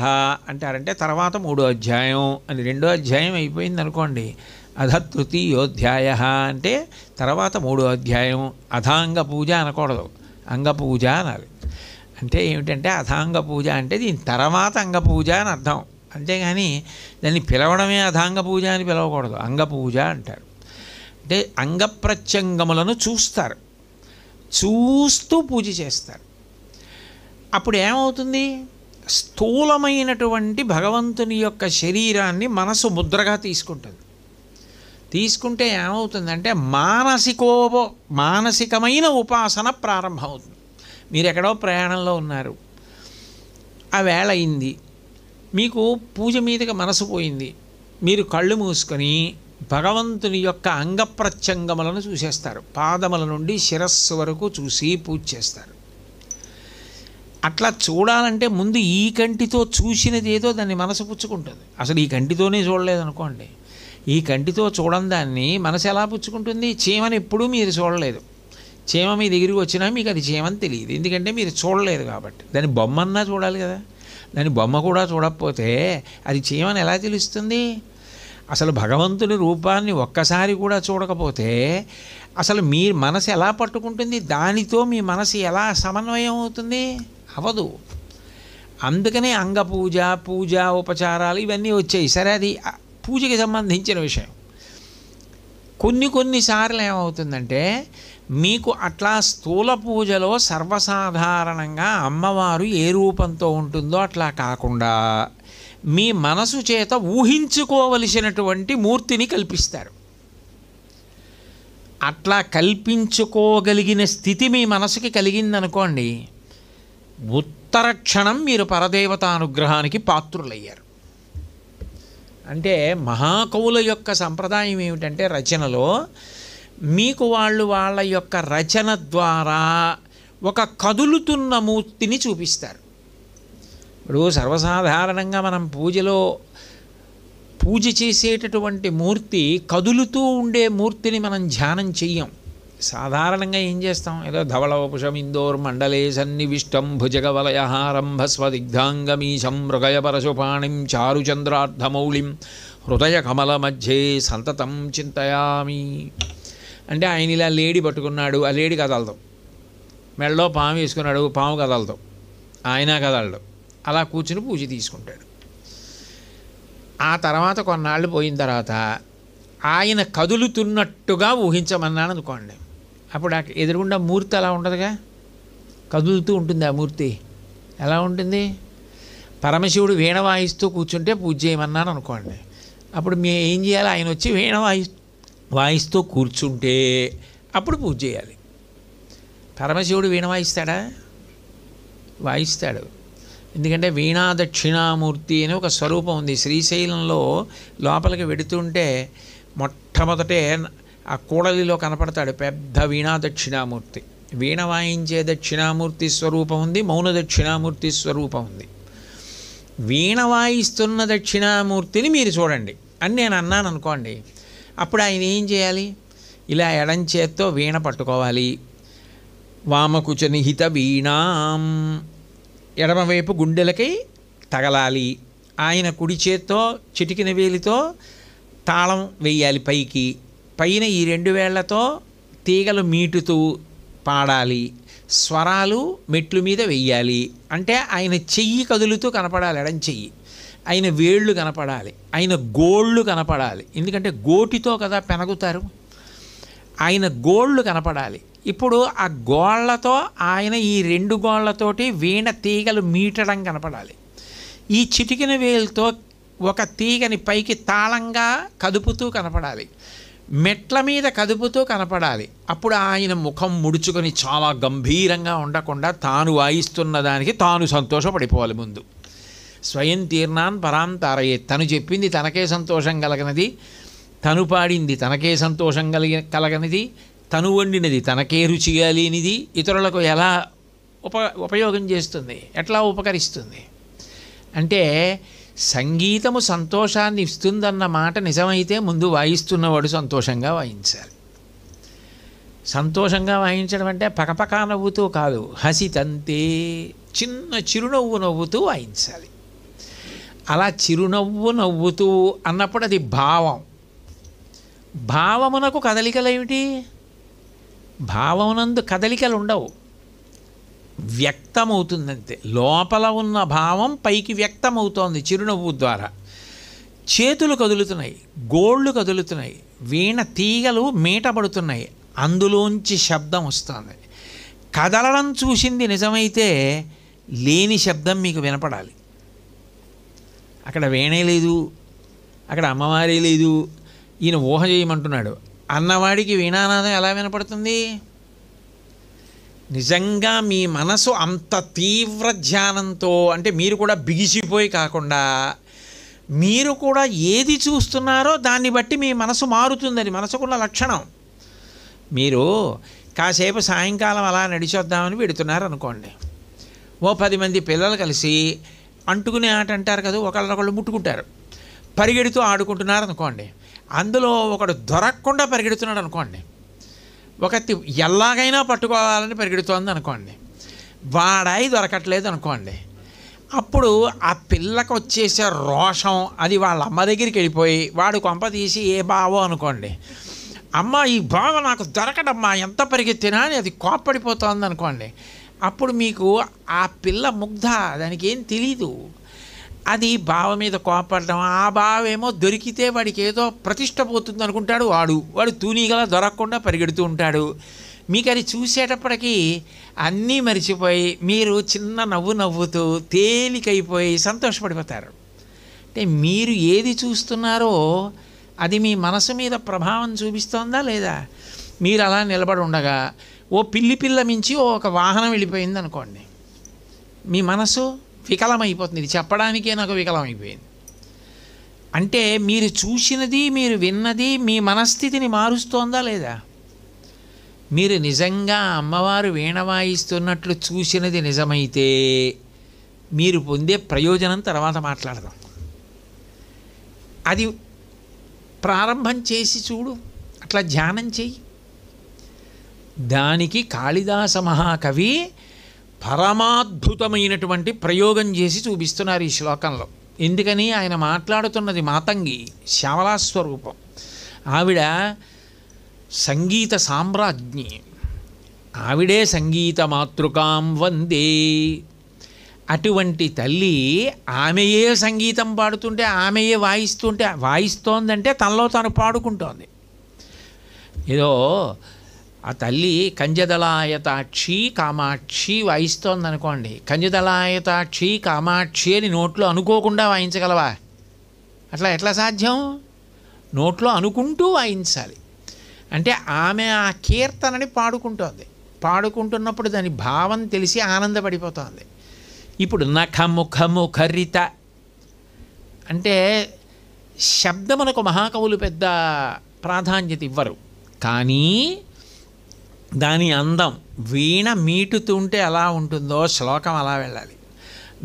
అంటారంటే తర్వాత 3వ అధ్యాయం అని. 2వ అధ్యాయం అయిపోయింది అనుకోండి, అధ తృతీయోధ్యాయ అంటే తర్వాత 3వ అధ్యాయం. అధాంగ పూజ అనకూడదు, అంగపూజ అనాలి. అంటే ఏమిటంటే అధాంగ పూజ అంటే దీని తర్వాత అంగపూజ అని అర్థం. అంతేగాని దాన్ని పిలవడమే అధాంగ పూజ అని పిలవకూడదు, అంగపూజ అంటారు. అంటే అంగప్రత్యంగములను చూస్తారు, చూస్తూ పూజ చేస్తారు. అప్పుడు ఏమవుతుంది? స్థూలమైనటువంటి భగవంతుని యొక్క శరీరాన్ని మనసు ముద్రగా తీసుకుంటుంది. తీసుకుంటే ఏమవుతుందంటే మానసికమైన ఉపాసన ప్రారంభమవుతుంది. మీరు ఎక్కడో ప్రయాణంలో ఉన్నారు, ఆ వేళ అయింది, మీకు పూజ మీదకి మనసు పోయింది, మీరు కళ్ళు మూసుకొని భగవంతుని యొక్క అంగప్రత్యంగములను చూసేస్తారు. పాదముల నుండి శిరస్సు వరకు చూసి పూజ చేస్తారు. అట్లా చూడాలంటే ముందు ఈ కంటితో చూసినది ఏదో దాన్ని మనసు పుచ్చుకుంటుంది. అసలు ఈ కంటితోనే చూడలేదనుకోండి, ఈ కంటితో చూడని దాన్ని మనసు ఎలా పుచ్చుకుంటుంది? చీమని ఎప్పుడూ మీరు చూడలేదు. చీమ మీ దగ్గరికి వచ్చినా మీకు అది చీమని తెలియదు, ఎందుకంటే మీరు చూడలేదు కాబట్టి. దాని బొమ్మన్నా చూడాలి కదా. దాని బొమ్మ కూడా చూడకపోతే అది చీమని ఎలా తెలుస్తుంది? అసలు భగవంతుని రూపాన్ని ఒక్కసారి కూడా చూడకపోతే అసలు మీ మనసు ఎలా పట్టుకుంటుంది? దానితో మీ మనసు ఎలా సమన్వయం అవుతుంది? అవదు. అందుకనే అంగపూజ, పూజ, ఉపచారాలు ఇవన్నీ వచ్చాయి. సరే, అది పూజకి సంబంధించిన విషయం. కొన్నిసార్లు ఏమవుతుందంటే మీకు అట్లా స్థూల పూజలో సర్వసాధారణంగా అమ్మవారు ఏ రూపంతో ఉంటుందో అట్లా కాకుండా మీ మనసు చేత ఊహించుకోవలసినటువంటి మూర్తిని కల్పిస్తారు. అట్లా కల్పించుకోగలిగిన స్థితి మీ మనసుకి కలిగిందనుకోండి, ఉత్తర క్షణం మీరు పరదేవతానుగ్రహానికి పాత్రులయ్యారు. అంటే మహాకవుల యొక్క సంప్రదాయం ఏమిటంటే రచనలో మీకు వాళ్ళ యొక్క రచన ద్వారా ఒక కదులుతున్న మూర్తిని చూపిస్తారు. ఇప్పుడు సర్వసాధారణంగా మనం పూజ చేసేటటువంటి మూర్తి కదులుతూ ఉండే మూర్తిని మనం ధ్యానం చెయ్యం. సాధారణంగా ఏం చేస్తాం? ఏదో ధవళవపుషం ఇందోర్ మండలే సన్నివిష్టం భుజగవలయహారం భస్వదిగ్ధాంగమీశం మృగయ పరశుపాణిం చారుచంద్రార్ధమౌళిం హృదయ కమల మధ్యే సంతతం చింతయామి అంటే ఆయన ఇలా లేడి పట్టుకున్నాడు, ఆ లేడి కదలదు. మెడలో పాము వేసుకున్నాడు, పాము కదలదు, ఆయన కదలడు. అలా కూర్చుని పూజ తీసుకుంటాడు. ఆ తర్వాత కొన్నాళ్ళు పోయిన తర్వాత ఆయన కదులుతున్నట్టుగా ఊహించమన్నాను అనుకోండి. అప్పుడు ఎదురుగుండా మూర్తి అలా ఉండదుగా, కదులుతూ ఉంటుంది. ఆ మూర్తి ఎలా ఉంటుంది? పరమశివుడు వీణ వాయిస్తూ కూర్చుంటే పూజ చేయమన్నాను అనుకోండి. అప్పుడు మేము ఏం చేయాలి? ఆయన వచ్చి వీణ వాయిస్తూ కూర్చుంటే అప్పుడు పూజ చేయాలి. పరమశివుడు వీణ వాయిస్తాడా? వాయిస్తాడు. ఎందుకంటే వీణా దక్షిణామూర్తి అని ఒక స్వరూపం ఉంది. శ్రీశైలంలో లోపలికి వెడుతుంటే మొట్టమొదటే ఆ కూడలిలో కనపడతాడు పెద్ద వీణా దక్షిణామూర్తి. వీణ వాయించే దక్షిణామూర్తి స్వరూపం ఉంది, మౌన దక్షిణామూర్తి స్వరూపం ఉంది. వీణ వాయిస్తున్న దక్షిణామూర్తిని మీరు చూడండి అని నేను అన్నాను అనుకోండి. అప్పుడు ఆయన ఏం చేయాలి? ఇలా ఎడం చేత్తో వీణ పట్టుకోవాలి. వామకుచ నిహిత వీణాం, ఎడమవైపు గుండెలకి తగలాలి. ఆయన కుడి చేత్తో చిటికిన వేలితో తాళం వేయాలి పైకి. పైన ఈ 2 వేళ్లతో తీగలు మీటుతూ పాడాలి. స్వరాలు మెట్లు మీద వెయ్యాలి. అంటే ఆయన చెయ్యి కదులుతూ కనపడాలి, ఎడం చెయ్యి. ఆయన వేళ్ళు కనపడాలి, ఆయన గోళ్ళు కనపడాలి. ఎందుకంటే గోటితో కదా పెనగుతారు. ఆయన గోళ్ళు కనపడాలి. ఇప్పుడు ఆ గోళ్లతో ఆయన ఈ 2 గోళ్లతోటి వీణ తీగలు మీటడం కనపడాలి. ఈ చిటికిన వేలుతో ఒక తీగని పైకి తాళంగా కదుపుతూ కనపడాలి, మెట్ల మీద కదుపుతూ కనపడాలి. అప్పుడు ఆయన ముఖం ముడుచుకొని చాలా గంభీరంగా ఉండకుండా తాను వాయిస్తున్న దానికి తాను సంతోషపడిపోవాలి. ముందు స్వయం తీర్ణాన్ పరాంతారయే, తను చెప్పింది తనకే సంతోషం కలగనది, తను పాడింది తనకే సంతోషం కలగనిది, తను వండినది తనకే రుచి లేనిది ఇతరులకు ఎలా ఉపయోగం చేస్తుంది, ఎట్లా ఉపకరిస్తుంది? అంటే సంగీతము సంతోషాన్ని ఇస్తుందన్న మాట నిజమైతే ముందు వాయిస్తున్నవాడు సంతోషంగా వాయించాలి. సంతోషంగా వాయించడం అంటే పకపకా నవ్వుతూ కాదు, హసితంతే, చిన్న చిరునవ్వు నవ్వుతూ వాయించాలి. అలా చిరునవ్వు నవ్వుతూ అన్నప్పుడు అది భావం. భావమునకు కదలికలు ఏమిటి? భావమునందు కదలికలు ఉండవు, వ్యక్తమవుతుందంతే. లోపల ఉన్న భావం పైకి వ్యక్తమవుతోంది చిరునవ్వు ద్వారా. చేతులు కదులుతున్నాయి, గోళ్ళు కదులుతున్నాయి, వీణ తీగలు మీటబడుతున్నాయి, అందులోంచి శబ్దం వస్తుంది. కదలడం చూసింది నిజమైతే లేని శబ్దం మీకు వినపడాలి. అక్కడ వీణే లేదు, అక్కడ అమ్మవారే లేదు, ఈయన ఊహ చేయమంటున్నాడు అన్నవాడికి వీణానాదం ఎలా వినపడుతుంది? నిజంగా మీ మనసు అంత తీవ్ర ధ్యానంతో, అంటే మీరు కూడా బిగిసిపోయి కాకుండా మీరు కూడా ఏది చూస్తున్నారో దాన్ని బట్టి మీ మనసు మారుతుందని మనసుకున్న లక్షణం. మీరు కాసేపు సాయంకాలం అలా నడిచొద్దామని పెడుతున్నారు అనుకోండి, ఓ 10 మంది పిల్లలు కలిసి అంటుకునే ఆట అంటారు కదా, ఒకళ్ళొకళ్ళు ముట్టుకుంటారు, పరిగెడుతూ ఆడుకుంటున్నారు అనుకోండి. అందులో ఒకడు దొరకకుండా పరిగెడుతున్నాడు అనుకోండి, ఒకటి ఎలాగైనా పట్టుకోవాలని పరిగెడుతోంది అనుకోండి, వాడాయి దొరకట్లేదు అనుకోండి. అప్పుడు ఆ పిల్లకు వచ్చేసే రోషం అది వాళ్ళ అమ్మ దగ్గరికి వెళ్ళిపోయి వాడు కొంప తీసి ఏ బావో అనుకోండి, అమ్మ ఈ బావ నాకు దొరకడమ్మా ఎంత పరిగెత్తినా అని అది కోప్పడిపోతుంది అనుకోండి. అప్పుడు మీకు ఆ పిల్ల ముగ్ధ, దానికి ఏం తెలీదు, అది బావ మీద కోపడడం, ఆ బావేమో దొరికితే వాడికి ఏదో ప్రతిష్ట పోతుంది అనుకుంటాడు, వాడు తూనీగల దొరకకుండా పరిగెడుతూ ఉంటాడు. మీకు అది చూసేటప్పటికీ అన్నీ మరిచిపోయి మీరు చిన్న నవ్వు నవ్వుతూ తేలికైపోయి సంతోషపడిపోతారు. అంటే మీరు ఏది చూస్తున్నారో అది మీ మనసు మీద ప్రభావం చూపిస్తోందా లేదా? మీరు అలా నిలబడి ఉండగా ఓ పిల్ల మించి ఒక వాహనం వెళ్ళిపోయింది అనుకోండి, మీ మనసు వికలమైపోతుంది. ఇది చెప్పడానికే నాకు వికలమైపోయింది. అంటే మీరు చూసినది మీరు విన్నది మీ మనస్థితిని మారుస్తోందా లేదా? మీరు నిజంగా అమ్మవారు వీణ వాయిస్తున్నట్లు చూసినది నిజమైతే మీరు పొందే ప్రయోజనం తర్వాత మాట్లాడదాం. అది ప్రారంభం చేసి చూడు, అట్లా ధ్యానం చెయ్యి. దానికి కాళిదాస మహాకవి పరమాద్భుతమైనటువంటి ప్రయోగం చేసి చూపిస్తున్నారు ఈ శ్లోకంలో. ఎందుకని? ఆయన మాట్లాడుతున్నది మాతంగి, శ్యామలాస్వరూపం. ఆవిడ సంగీత సామ్రాజ్ఞి, ఆవిడే సంగీత మాతృకాం వందే. అటువంటి తల్లి ఆమెయే సంగీతం పాడుతుంటే, ఆమెయే వాయిస్తోందంటే తనలో తాను పాడుకుంటోంది. ఏదో ఆ తల్లి కంజదళాయతాక్షి కామాక్షి వాయిస్తోంది అనుకోండి, కంజదళాయతాక్షి కామాక్షి అని నోట్లో అనుకోకుండా వాయించగలవా? అట్లా ఎట్లా సాధ్యం? నోట్లో అనుకుంటూ వాయించాలి. అంటే ఆమె ఆ కీర్తనని పాడుకుంటున్నప్పుడు దాని భావం తెలిసి ఆనందపడిపోతుంది. ఇప్పుడు నఖముఖముఖరిత అంటే శబ్దమునకు మహాకవులు పెద్ద ప్రాధాన్యత ఇవ్వరు, కానీ దాని అందం వీణ మీటుతుంటే ఎలా ఉంటుందో శ్లోకం అలా వెళ్ళాలి.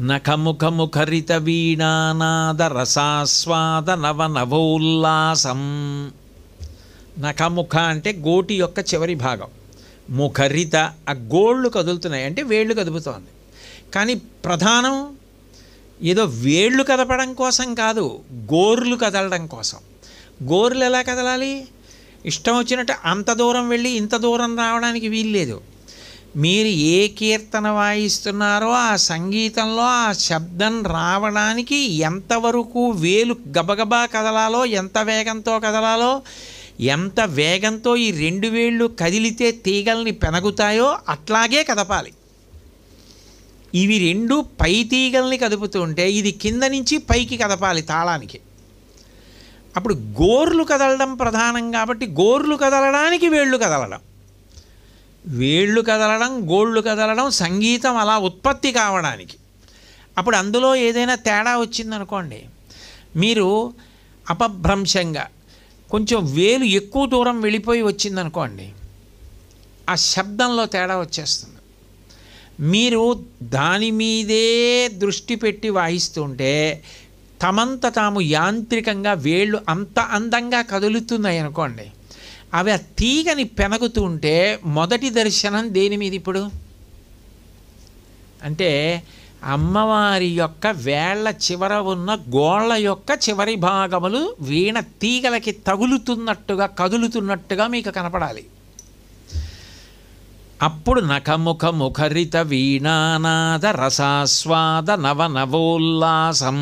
నఖముఖముఖరిత వీణానాద రసాస్వాద నవ నవోల్లాసం. నఖముఖ అంటే గోటి యొక్క చివరి భాగం, ముఖరిత ఆ గోళ్ళు కదులుతున్నాయి అంటే వేళ్ళు కదుపుతోంది. కానీ ప్రధానం ఏదో వేళ్ళు కదపడం కోసం కాదు, గోర్లు కదలడం కోసం. గోర్లు ఎలా కదలాలి? ఇష్టం వచ్చినట్టు అంత దూరం వెళ్ళి ఇంత దూరం రావడానికి వీల్లేదు. మీరు ఏ కీర్తన వాయిస్తున్నారో ఆ సంగీతంలో ఆ శబ్దం రావడానికి ఎంతవరకు వేలు గబగబా కదలాలో, ఎంత వేగంతో కదలాలో, ఎంత వేగంతో ఈ 2 వేళ్ళు కదిలితే తీగల్ని పెనగుతాయో అట్లాగే కదపాలి. ఇవి 2 పై తీగల్ని కదుపుతుంటే ఇది కింద నుంచి పైకి కదపాలి తాళానికి. అప్పుడు గోర్లు కదలడం ప్రధానం కాబట్టి గోర్లు కదలడానికి వేళ్ళు కదలడం, వేళ్ళు కదలడం, గోళ్ళు కదలడం, సంగీతం అలా ఉత్పత్తి కావడానికి. అప్పుడు అందులో ఏదైనా తేడా వచ్చిందనుకోండి, మీరు అపభ్రంశంగా కొంచెం వేలు ఎక్కువ దూరం వెళ్ళిపోయి వచ్చిందనుకోండి, ఆ శబ్దంలో తేడా వచ్చేస్తుంది. మీరు దాని మీదే దృష్టి పెట్టి వాయిస్తుంటే తమంత తాము యాంత్రికంగా వేళ్ళు అంత అందంగా కదులుతున్నాయి అనుకోండి, అవి ఆ తీగని పెనగుతుంటే మొదటి దర్శనం దేని మీద ఇప్పుడు? అంటే అమ్మవారి యొక్క వేళ్ల చివర ఉన్న గోళ్ళ యొక్క చివరి భాగములు వీణ తీగలకి తగులుతున్నట్టుగా కదులుతున్నట్టుగా మీకు కనపడాలి. అప్పుడు నఖముఖ ముఖరిత వీణానాద రసాస్వాద నవ నవోల్లాసం.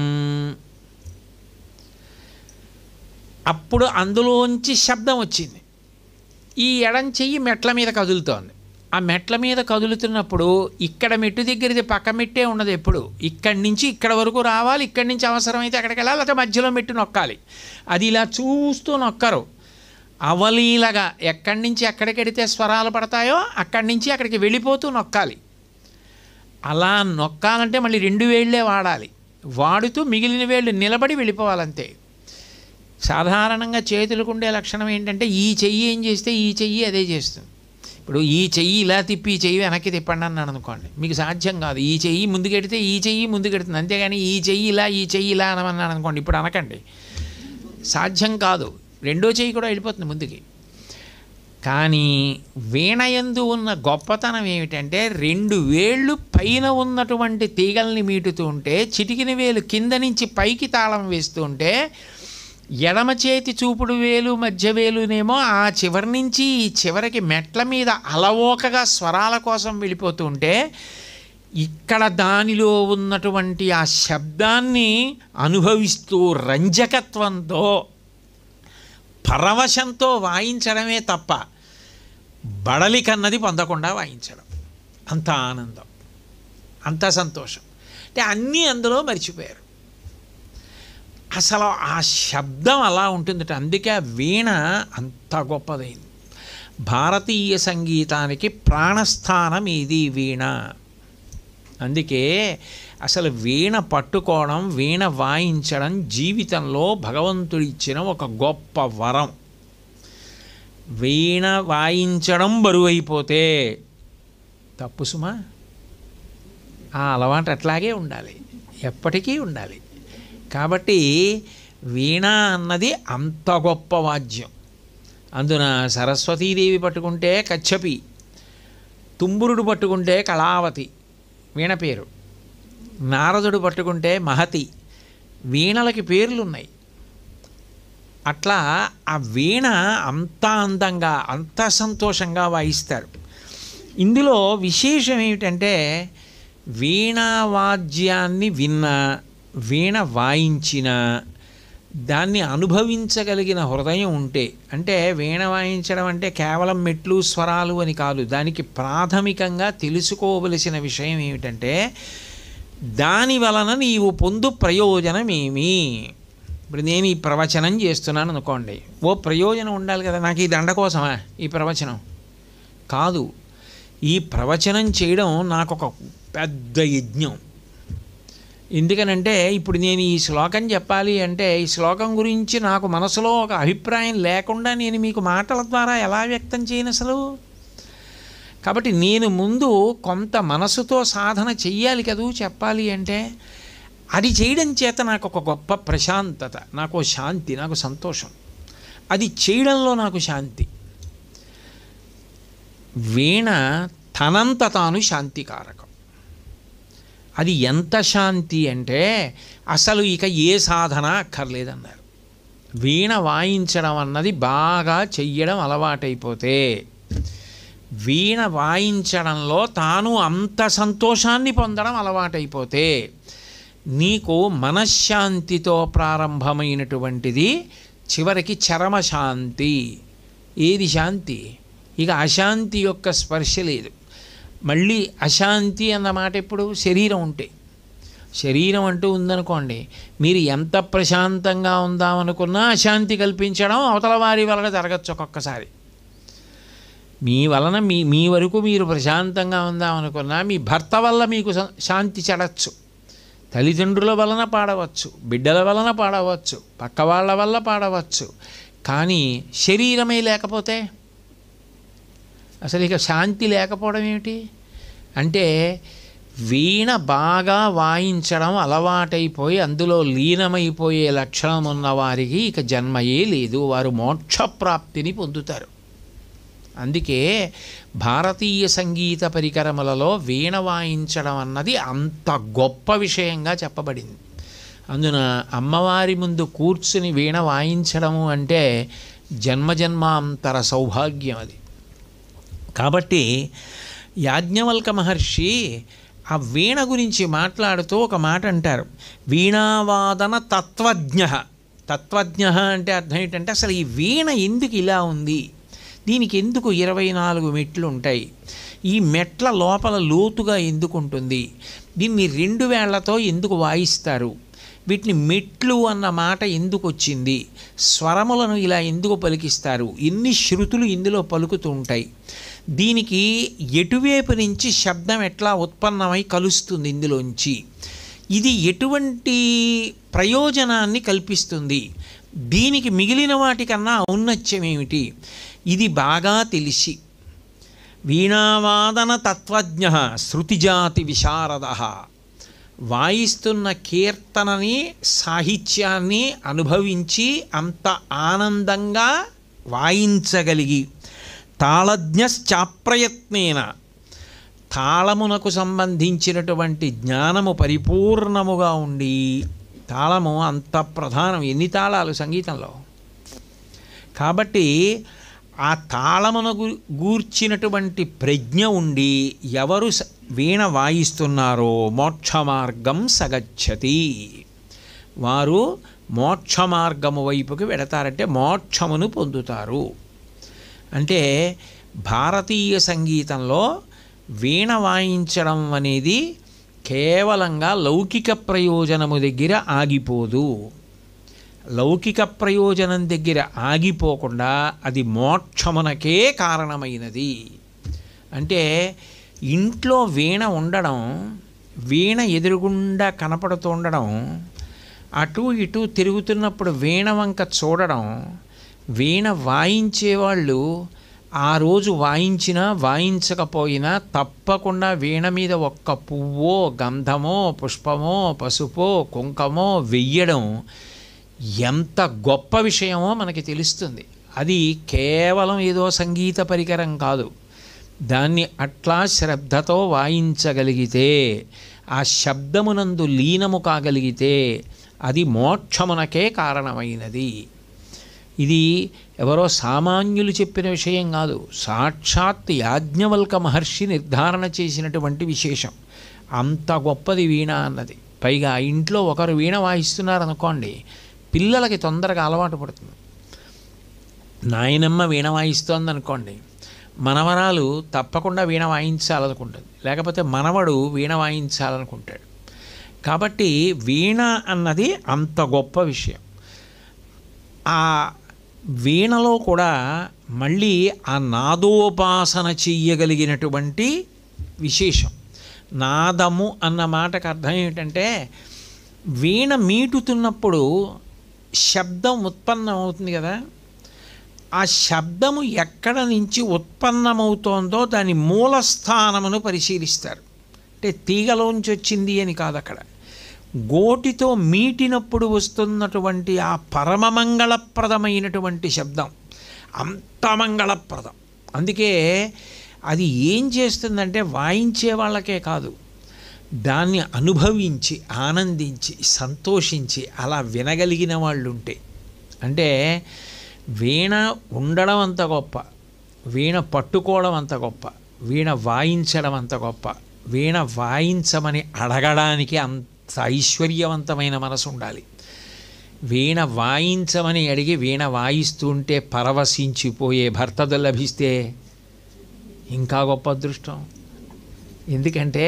అప్పుడు అందులోంచి శబ్దం వచ్చింది. ఈ ఎడం చెయ్యి మెట్ల మీద కదులుతోంది. ఆ మెట్ల మీద కదులుతున్నప్పుడు ఇక్కడ మెట్టు దగ్గరది పక్క మెట్టే ఉన్నది. ఎప్పుడు ఇక్కడి నుంచి ఇక్కడ వరకు రావాలి, ఇక్కడి నుంచి అవసరమైతే అక్కడికి వెళ్ళాలి, లేకపోతే మధ్యలో మెట్టు నొక్కాలి. అది ఇలా చూస్తూ నొక్కరు, అవలీలగా ఎక్కడి నుంచి ఎక్కడికెడితే స్వరాలు పడతాయో అక్కడి నుంచి అక్కడికి వెళ్ళిపోతూ నొక్కాలి. అలా నొక్కాలంటే మళ్ళీ 2 వేళ్ళే వాడాలి. వాడుతూ మిగిలిన వేళ్ళు నిలబడి వెళ్ళిపోవాలంతే. సాధారణంగా చేతులకు ఉండే లక్షణం ఏంటంటే ఈ చెయ్యి ఏం చేస్తే ఈ చెయ్యి అదే చేస్తుంది. ఇప్పుడు ఈ చెయ్యి ఇలా తిప్పి ఈ చెయ్యి వెనక్కి తిప్పండి అన్నాను అనుకోండి, మీకు సాధ్యం కాదు. ఈ చెయ్యి ముందుకెడితే ఈ చెయ్యి ముందుకెడుతుంది, అంతేగాని ఈ చెయ్యి ఇలా ఈ చెయ్యి ఇలా అనమన్నాను అనుకోండి, ఇప్పుడు అనకండి, సాధ్యం కాదు. రెండో చెయ్యి కూడా వెళ్ళిపోతుంది ముందుకి. కానీ వీణయందు ఉన్న గొప్పతనం ఏమిటంటే 2 వేళ్ళు పైన ఉన్నటువంటి తీగల్ని మీటుతూ ఉంటే, చిటికిన వేలు కింద నుంచి పైకి తాళం వేస్తూ ఉంటే, ఎడమ చేతి చూపుడు వేలు మధ్య వేలునేమో ఆ చివరి నుంచి ఈ చివరికి మెట్ల మీద అలవోకగా స్వరాల కోసం వెళ్ళిపోతూ ఉంటే, ఇక్కడ దానిలో ఉన్నటువంటి ఆ శబ్దాన్ని అనుభవిస్తూ రంజకత్వంతో పరవశంతో వాయించడమే తప్ప బడలి కన్నది పొందకుండా వాయించడం. అంత ఆనందం, అంత సంతోషం. అంటే అన్నీ అందులో మర్చిపోయారు. అసలు ఆ శబ్దం అలా ఉంటుందట. అందుకే ఆ వీణ అంత గొప్పదైంది. భారతీయ సంగీతానికి ప్రాణస్థానం ఇది వీణ. అందుకే అసలు వీణ పట్టుకోవడం, వీణ వాయించడం జీవితంలో భగవంతుడిచ్చిన ఒక గొప్ప వరం. వీణ వాయించడం బరువైపోతే తప్పు సుమా. ఆ అలవాటు అట్లాగే ఉండాలి, ఎప్పటికీ ఉండాలి. కాబట్టి వీణ అన్నది అంత గొప్ప వాద్యం. అందున సరస్వతీదేవి పట్టుకుంటే కచ్చపి, తుంబురుడు పట్టుకుంటే కళావతి వీణ పేరు, నారదుడు పట్టుకుంటే మహతి, వీణలకి పేర్లున్నాయి. అట్లా ఆ వీణ అంత అందంగా అంత సంతోషంగా వాయిస్తారు. ఇందులో విశేషం ఏమిటంటే, వీణా వాద్యాన్ని విన్నా, వీణ వాయించిన దాన్ని అనుభవించగలిగిన హృదయం ఉంటే, అంటే వీణ వాయించడం అంటే కేవలం మెట్లు స్వరాలు అని కాదు, దానికి ప్రాథమికంగా తెలుసుకోవలసిన విషయం ఏమిటంటే దాని వలన నీవు పొందు ప్రయోజనం ఏమి. ఇప్పుడు నేను ఈ ప్రవచనం చేస్తున్నాను అనుకోండి, ఓ ప్రయోజనం ఉండాలి కదా. నాకు ఈ దండ కోసమా ఈ ప్రవచనం? కాదు. ఈ ప్రవచనం చేయడం నాకు ఒక పెద్ద యజ్ఞం. ఎందుకనంటే ఇప్పుడు నేను ఈ శ్లోకం చెప్పాలి అంటే, ఈ శ్లోకం గురించి నాకు మనసులో ఒక అభిప్రాయం లేకుండా నేను మీకు మాటల ద్వారా ఎలా వ్యక్తం చేయను అసలు. కాబట్టి నేను ముందు కొంత మనసుతో సాధన చెయ్యాలి కదూ చెప్పాలి అంటే. అది చేయడం చేత నాకు ఒక గొప్ప ప్రశాంతత, నాకు శాంతి, నాకు సంతోషం. అది చేయడంలో నాకు శాంతి. వీణ తనంత తాను శాంతికారకం. అది ఎంత శాంతి అంటే అసలు ఇక ఏ సాధన అక్కర్లేదన్నారు. వీణ వాయించడం అన్నది బాగా చెయ్యడం అలవాటైపోతే, వీణ వాయించడంలో తాను అంత సంతోషాన్ని పొందడం అలవాటైపోతే, నీకు మనశ్శాంతితో ప్రారంభమైనటువంటిది చివరికి చరమశాంతి. ఏది శాంతి? ఇక అశాంతి యొక్క స్పర్శ లేదు. మళ్ళీ అశాంతి అన్నమాట ఎప్పుడు? శరీరం ఉంటే. శరీరం అంటూ ఉందనుకోండి, మీరు ఎంత ప్రశాంతంగా ఉందామనుకున్నా అశాంతి కల్పించడం అవతల వారి వలన జరగచ్చు. ఒక్కొక్కసారి మీ వలన మీ వరకు మీరు ప్రశాంతంగా ఉందామనుకున్నా మీ భర్త వల్ల మీకు శాంతి చెడచ్చు, తల్లిదండ్రుల వలన పాడవచ్చు, బిడ్డల వలన పాడవచ్చు, పక్క వాళ్ళ వల్ల పాడవచ్చు. కానీ శరీరమే లేకపోతే అసలు ఇక శాంతి లేకపోవడం ఏమిటి? అంటే వీణ బాగా వాయించడం అలవాటైపోయి అందులో లీనమైపోయే లక్షణం ఉన్న వారికి ఇక జన్మయే లేదు, వారు మోక్షప్రాప్తిని పొందుతారు. అందుకే భారతీయ సంగీత పరికరములలో వీణ వాయించడం అన్నది అంత గొప్ప విషయంగా చెప్పబడింది. అందున అమ్మవారి ముందు కూర్చుని వీణ వాయించడము అంటే జన్మజన్మాంతర సౌభాగ్యం అది. కాబట్టి యాజ్ఞవల్క మహర్షి ఆ వీణ గురించి మాట్లాడుతూ ఒక మాట అంటారు, వీణావాదన తత్వజ్ఞ. తత్వజ్ఞ అంటే అర్థం ఏంటంటే అసలు ఈ వీణ ఎందుకు ఇలా ఉంది, దీనికి ఎందుకు 24 మెట్లు ఉంటాయి, ఈ మెట్ల లోపల లోతుగా ఎందుకు ఉంటుంది, దీన్ని 2 వేళ్లతో ఎందుకు వాయిస్తారు, వీటిని మెట్లు అన్న మాట ఎందుకు వచ్చింది, స్వరములను ఇలా ఎందుకు పలికిస్తారు, ఎన్ని శృతులు ఇందులో పలుకుతూ ఉంటాయి, దీనికి ఎటువైపు నుంచి శబ్దం ఎట్లా ఉత్పన్నమై కలుస్తుంది ఇందులోంచి, ఇది ఎటువంటి ప్రయోజనాన్ని కల్పిస్తుంది, దీనికి మిగిలిన వాటికన్నా ఔన్నత్యం ఏమిటి, ఇది బాగా తెలిసి వీణావాదన తత్వజ్ఞ శృతిజాతి విశారద వాయిస్తున్న కీర్తనని సాహిత్యాన్ని అనుభవించి అంత ఆనందంగా వాయించగలిగి తాళజ్ఞశ్చాప్రయత్నేన తాళమునకు సంబంధించినటువంటి జ్ఞానము పరిపూర్ణముగా ఉండి, తాళము అంత ప్రధానం, ఎన్ని తాళాలు సంగీతంలో, కాబట్టి ఆ తాళమును గూర్చినటువంటి ప్రజ్ఞ ఉండి ఎవరు వీణ వాయిస్తున్నారో మోక్ష మార్గం సగచ్చతి, వారు మోక్ష మార్గము వైపుకి వెడతారంటే మోక్షమును పొందుతారు. అంటే భారతీయ సంగీతంలో వీణ వాయించడం అనేది కేవలంగా లౌకిక ప్రయోజనము దగ్గర ఆగిపోదు. లౌకిక ప్రయోజనం దగ్గర ఆగిపోకుండా అది మోక్షమునకే కారణమైనది. అంటే ఇంట్లో వీణ ఉండడం, వీణ ఎదురుగుండా కనపడుతూ ఉండడం, అటు ఇటు తిరుగుతున్నప్పుడు వీణ వంక చూడడం, వీణ వాయించేవాళ్ళు ఆ రోజు వాయించినా వాయించకపోయినా తప్పకుండా వీణ మీద ఒక్క పువ్వో గంధమో పుష్పమో పసుపో కుంకమో వెయ్యడం ఎంత గొప్ప విషయమో మనకి తెలుస్తుంది. అది కేవలం ఏదో సంగీత పరికరం కాదు, దాన్ని అట్లా శ్రద్ధతో వాయించగలిగితే, ఆ శబ్దమునందు లీనము కాగలిగితే అది మోక్షమునకే కారణమైనది. ఇది ఎవరో సామాన్యులు చెప్పిన విషయం కాదు, సాక్షాత్ యాజ్ఞవల్క మహర్షి నిర్ధారణ చేసినటువంటి విశేషం. అంత గొప్పది వీణ అన్నది. పైగా ఇంట్లో ఒకరు వీణ వాయిస్తున్నారనుకోండి, పిల్లలకి తొందరగా అలవాటు పడుతుంది. నాయనమ్మ వీణ వాయిస్తోంది అనుకోండి, మనవరాలు తప్పకుండా వీణ వాయించాలనుకుంటుంది, లేకపోతే మనవడు వీణ వాయించాలనుకుంటాడు. కాబట్టి వీణ అన్నది అంత గొప్ప విషయం. ఆ వీణలో కూడా మళ్ళీ ఆ నాదోపాసన చెయ్యగలిగినటువంటి విశేషం. నాదము అన్న మాటకు అర్థం ఏమిటంటే, వీణ మీటుతున్నప్పుడు శబ్దం ఉత్పన్నమవుతుంది కదా, ఆ శబ్దము ఎక్కడ నుంచి ఉత్పన్నమవుతోందో దాని మూలస్థానమును పరిశీలిస్తారు. అంటే తీగలోంచి వచ్చింది అని కాదు, అక్కడ గోటితో మీటినప్పుడు వస్తున్నటువంటి ఆ పరమమంగళప్రదమైనటువంటి శబ్దం అంత మంగళప్రదం. అందుకే అది ఏం చేస్తుందంటే వాయించే వాళ్ళకే కాదు, దాన్ని అనుభవించి ఆనందించి సంతోషించి అలా వినగలిగిన వాళ్ళు ఉంటే, అంటే వీణ ఉండడం అంత గొప్ప, వీణ పట్టుకోవడం అంత గొప్ప, వీణ వాయించడం అంత గొప్ప, వీణ వాయించమని అడగడానికి అంత ఐశ్వర్యవంతమైన మనసు ఉండాలి. వీణ వాయించమని అడిగి వీణ వాయిస్తుంటే పరవశించిపోయే భర్త లభిస్తే ఇంకా గొప్ప అదృష్టం. ఎందుకంటే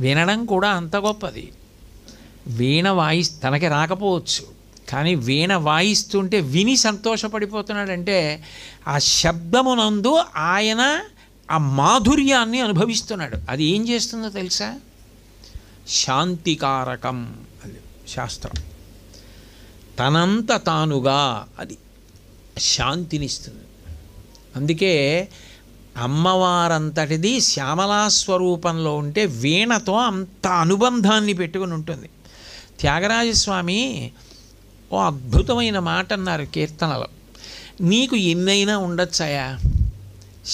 వినడం కూడా అంత గొప్పది. వీణ తనకి రాకపోవచ్చు, కానీ వీణ వాయిస్తుంటే విని సంతోషపడిపోతున్నాడంటే ఆ శబ్దమునందు ఆయన ఆ మాధుర్యాన్ని అనుభవిస్తున్నాడు. అది ఏం చేస్తుందో తెలుసా? శాంతికారకం. అది శాస్త్రం తనంత తానుగా అది శాంతినిస్తుంది. అందుకే అమ్మవారంతటిది శ్యామలా స్వరూపంలో ఉంటే వీణతో అంత అనుబంధాన్ని పెట్టుకుని ఉంటుంది. త్యాగరాజస్వామి ఓ అద్భుతమైన మాట అన్నారు కీర్తనలో, నీకు ఎన్నైనా ఉండొచ్చాయా,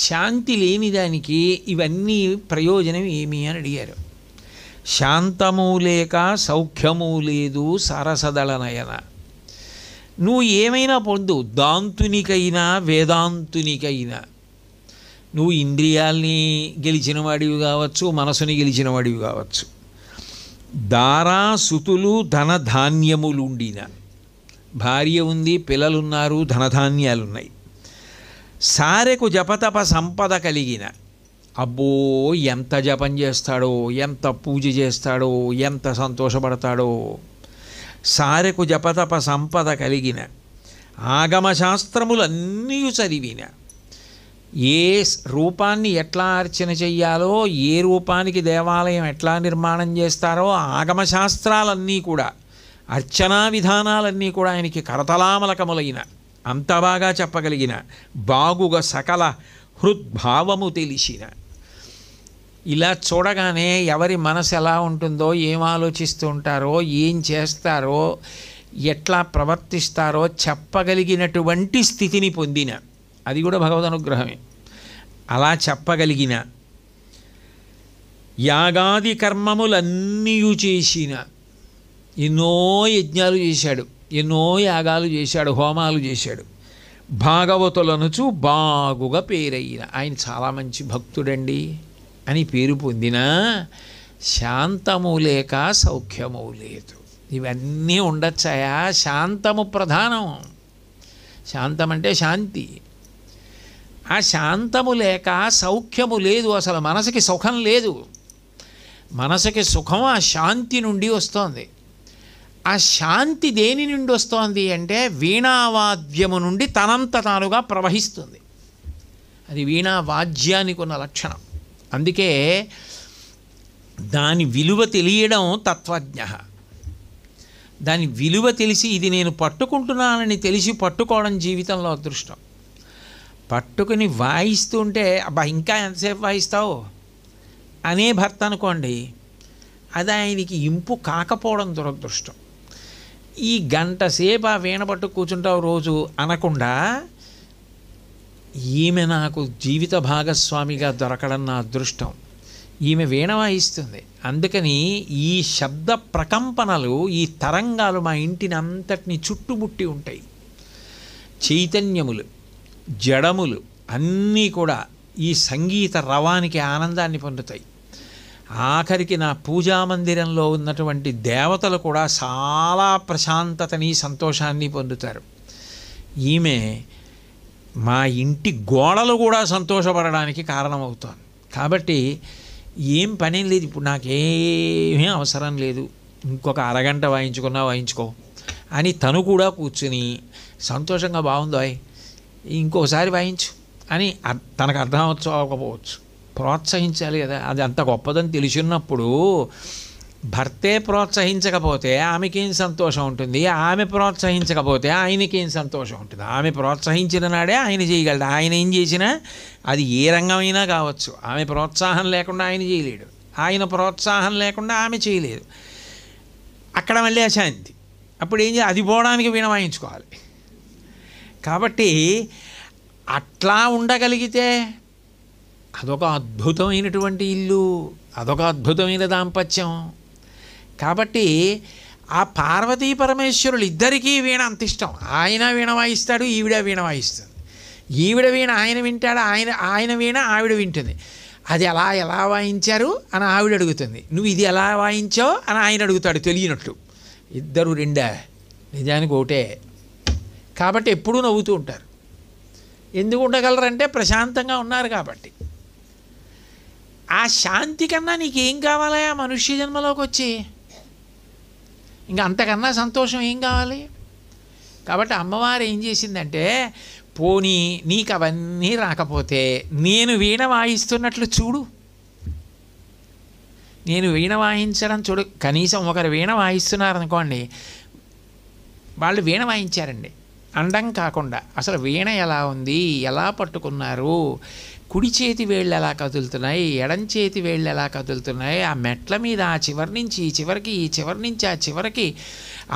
శాంతి లేని దానికి ఇవన్నీ ప్రయోజనం ఏమి అని అడిగారు. శాంతము లేక సౌఖ్యము లేదు సరసదళ నయన. నువ్వు ఏమైనా పొందు, దాంతునికైనా వేదాంతునికైనా. నువ్వు ఇంద్రియాల్ని గెలిచిన వాడివి కావచ్చు, మనసుని గెలిచిన వాడివి కావచ్చు, దారా సుతులు ధనధాన్యములుండిన, భార్య ఉంది, పిల్లలున్నారు, ధనధాన్యాలున్నాయి, సారెకు జపతప సంపద కలిగిన, అబ్బో ఎంత జపం చేస్తాడో, ఎంత పూజ చేస్తాడో, ఎంత సంతోషపడతాడో, సారెకు జపతప సంపద కలిగిన, ఆగమశాస్త్రములన్నీ చదివిన, ఏ రూపాన్ని ఎట్లా అర్చన చెయ్యాలో, ఏ రూపానికి దేవాలయం ఎట్లా నిర్మాణం చేస్తారో ఆగమశాస్త్రాలన్నీ కూడా, అర్చనా విధానాలన్నీ కూడా ఆయనకి కరతలామలకములైన, అంత బాగా చెప్పగలిగిన, బాగుగా సకల హృద్భావము తెలిసిన. ఇలా చూడగానే ఎవరి మనసు ఎలా ఉంటుందో, ఏం ఆలోచిస్తూ ఉంటారో, ఏం చేస్తారో, ఎట్లా ప్రవర్తిస్తారో చెప్పగలిగినటువంటి స్థితిని పొందిన, అది కూడా భగవద్ అనుగ్రహమే. అలా చెప్పగలిగిన, యాగాది కర్మములన్నీ చేసిన, ఎన్నో యజ్ఞాలు చేశాడు, ఎన్నో యాగాలు చేశాడు, హోమాలు చేశాడు, భాగవతులనుచు బాగుగా పేరయ్యిన, ఆయన చాలా మంచి భక్తుడండి అని పేరు పొందిన, శాంతము లేక సౌఖ్యము లేదు. ఇవన్నీ ఉండొచ్చాయా? శాంతము ప్రధానం. శాంతం అంటే శాంతి. ఆ శాంతము లేక సౌఖ్యము లేదు. అసలు మనసుకి సుఖం లేదు. మనసుకి సుఖం ఆ శాంతి నుండి వస్తోంది. ఆ శాంతి దేని నుండి వస్తోంది అంటే వీణావాద్యము నుండి తనంత తానుగా ప్రవహిస్తుంది. అది వీణావాద్యానికి ఉన్న లక్షణం. అందుకే దాని విలువ తెలియడం తత్వజ్ఞ. దాని విలువ తెలిసి ఇది నేను పట్టుకుంటున్నానని తెలిసి పట్టుకోవడం జీవితంలో అదృష్టం. పట్టుకుని వాయిస్తుంటే అబ్బా ఇంకా ఎంతసేపు వాయిస్తావు అనే భర్త అనుకోండి, అది ఆయనకి ఇంపు కాకపోవడం దురదృష్టం. ఈ గంట సేపు ఆ వీణ పట్టు కూర్చుంటావు రోజు అనకుండా, ఈమె నాకు జీవిత భాగస్వామిగా దొరకడం నా అదృష్టం, ఈమె వీణ వాయిస్తుంది. అందుకని ఈ శబ్ద ప్రకంపనలు, ఈ తరంగాలు మా ఇంటిని అంతటిని చుట్టుముట్టి ఉంటాయి. చైతన్యములు, జడములు అన్నీ కూడా ఈ సంగీత రవానికి ఆనందాన్ని పొందుతాయి. ఆఖరికి నా పూజామందిరంలో ఉన్నటువంటి దేవతలు కూడా చాలా ప్రశాంతతని, సంతోషాన్ని పొందుతారు. ఈమె మా ఇంటి గోడలు కూడా సంతోషపడడానికి కారణమవుతోంది. కాబట్టి ఏం పనేం లేదు, ఇప్పుడు నాకేమీ అవసరం లేదు, ఇంకొక అరగంట వాయించుకున్నా వాయించుకో అని తను కూడా కూర్చుని సంతోషంగా బాగుందోయ్ ఇంకోసారి వాయించు అని తనకు అర్థం అవ్వకపోవచ్చు, ప్రోత్సహించాలి కదా. అది అంత గొప్పదని తెలిసినప్పుడు భర్తే ప్రోత్సహించకపోతే ఆమెకేం సంతోషం ఉంటుంది, ఆమె ప్రోత్సహించకపోతే ఆయనకేం సంతోషం ఉంటుంది. ఆమె ప్రోత్సహించిన నాడే ఆయన చేయగలడు. ఆయన ఏం చేసినా అది ఏ రంగమైనా కావచ్చు, ఆమె ప్రోత్సాహం లేకుండా ఆయన చేయలేడు, ఆయన ప్రోత్సాహం లేకుండా ఆమె చేయలేదు. అక్కడ మళ్ళీ అశాంతి. అప్పుడు ఏం చేయాలి? అది పోవడానికి వీణ వాయించుకోవాలి. కాబట్టి అట్లా ఉండగలిగితే అదొక అద్భుతమైనటువంటి ఇల్లు, అదొక అద్భుతమైన దాంపత్యం. కాబట్టి ఆ పార్వతీ పరమేశ్వరులు ఇద్దరికీ వీణ అంత ఇష్టం. ఆయన వీణ వాయిస్తాడు, ఈవిడ వీణ వాయిస్తుంది. ఈవిడ వీణ ఆయన వింటాడు, ఆయన వీణ ఆవిడ వింటుంది. అది ఎలా వాయించారు అని ఆవిడ అడుగుతుంది, నువ్వు ఇది ఎలా వాయించావు అని ఆయన అడుగుతాడు తెలియనట్లు. ఇద్దరు రెండా? నిజానికి ఒకటే. కాబట్టి ఎప్పుడూ నవ్వుతూ ఉంటారు. ఎందుకు ఉండగలరంటే ప్రశాంతంగా ఉన్నారు కాబట్టి. ఆ శాంతి కన్నా నీకేం కావాలా మనుష్య జన్మలోకి వచ్చి? ఇంకా అంతకన్నా సంతోషం ఏం కావాలి? కాబట్టి అమ్మవారు ఏం చేసిందంటే, పోనీ నీకు అవన్నీ రాకపోతే నేను వీణ వాయిస్తున్నట్లు చూడు, నేను వీణ వాయించడం చూడు. కనీసం ఒకరు వీణ వాయిస్తున్నారనుకోండి, వాళ్ళు వీణ వాయించారండి అండం కాకుండా అసలు వీణ ఎలా ఉంది, ఎలా పట్టుకున్నారు, కుడి చేతి వేళ్ళు ఎలా కదులుతున్నాయి, ఎడం చేతి వేళ్ళు ఎలా కదులుతున్నాయి, ఆ మెట్ల మీద ఆ చివరి నుంచి ఈ చివరికి, ఈ చివరి నుంచి ఆ చివరికి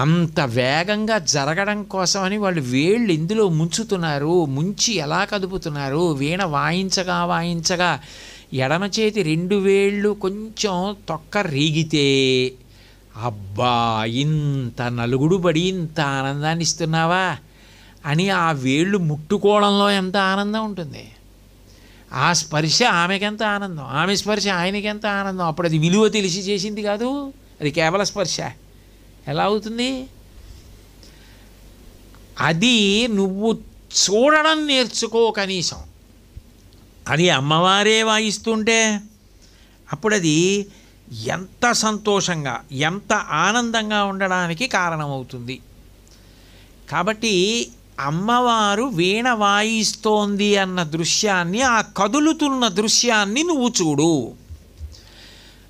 అంత వేగంగా జరగడం కోసమని వాళ్ళు వేళ్ళు ఇందులో ముంచుతున్నారు, ముంచి ఎలా కదుపుతున్నారు. వీణ వాయించగా ఎడమ చేతి 2 వేళ్ళు కొంచెం తొక్క రేగితే అబ్బా ఇంత నలుగుడు పడి ఇంత ఆనందాన్ని ఇస్తున్నావా అని ఆ వేళ్ళు ముట్టుకోవడంలో ఎంత ఆనందం ఉంటుంది. ఆ స్పర్శ ఆమెకెంత ఆనందం, ఆమె స్పర్శ ఆయనకెంత ఆనందం. అప్పుడు అది విలువ తెలిసి చేసింది కాదు, అది కేవల స్పర్శ. ఎలా అవుతుంది? అది నువ్వు చూడడం నేర్చుకో కనీసం. అది అమ్మవారే వాయిస్తుంటే అప్పుడు అది ఎంత సంతోషంగా, ఎంత ఆనందంగా ఉండడానికి కారణమవుతుంది. కాబట్టి అమ్మవారు వీణ వాయిస్తోంది అన్న దృశ్యాన్ని, ఆ కదులుతున్న దృశ్యాన్ని నువ్వు చూడు.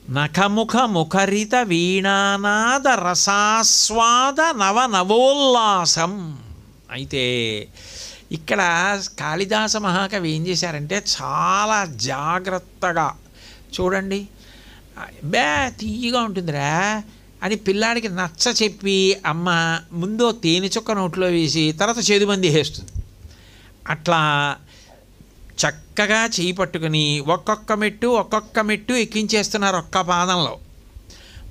నఖముఖ ముఖరిత వీణానాద రసాస్వాద నవనవోల్లాసం. అయితే ఇక్కడ కాళిదాస మహాకవి ఏం చేశారంటే చాలా జాగ్రత్తగా చూడండి. తీయగా ఉంటుందిరా అని పిల్లాడికి నచ్చ చెప్పి అమ్మ ముందో తేనె చుక్క నోట్లో వేసి తర్వాత చేదుబంది వేస్తుంది. అట్లా చక్కగా చేయి పట్టుకుని ఒక్కొక్క మెట్టు ఎక్కించేస్తున్నారు ఒక్క పాదంలో.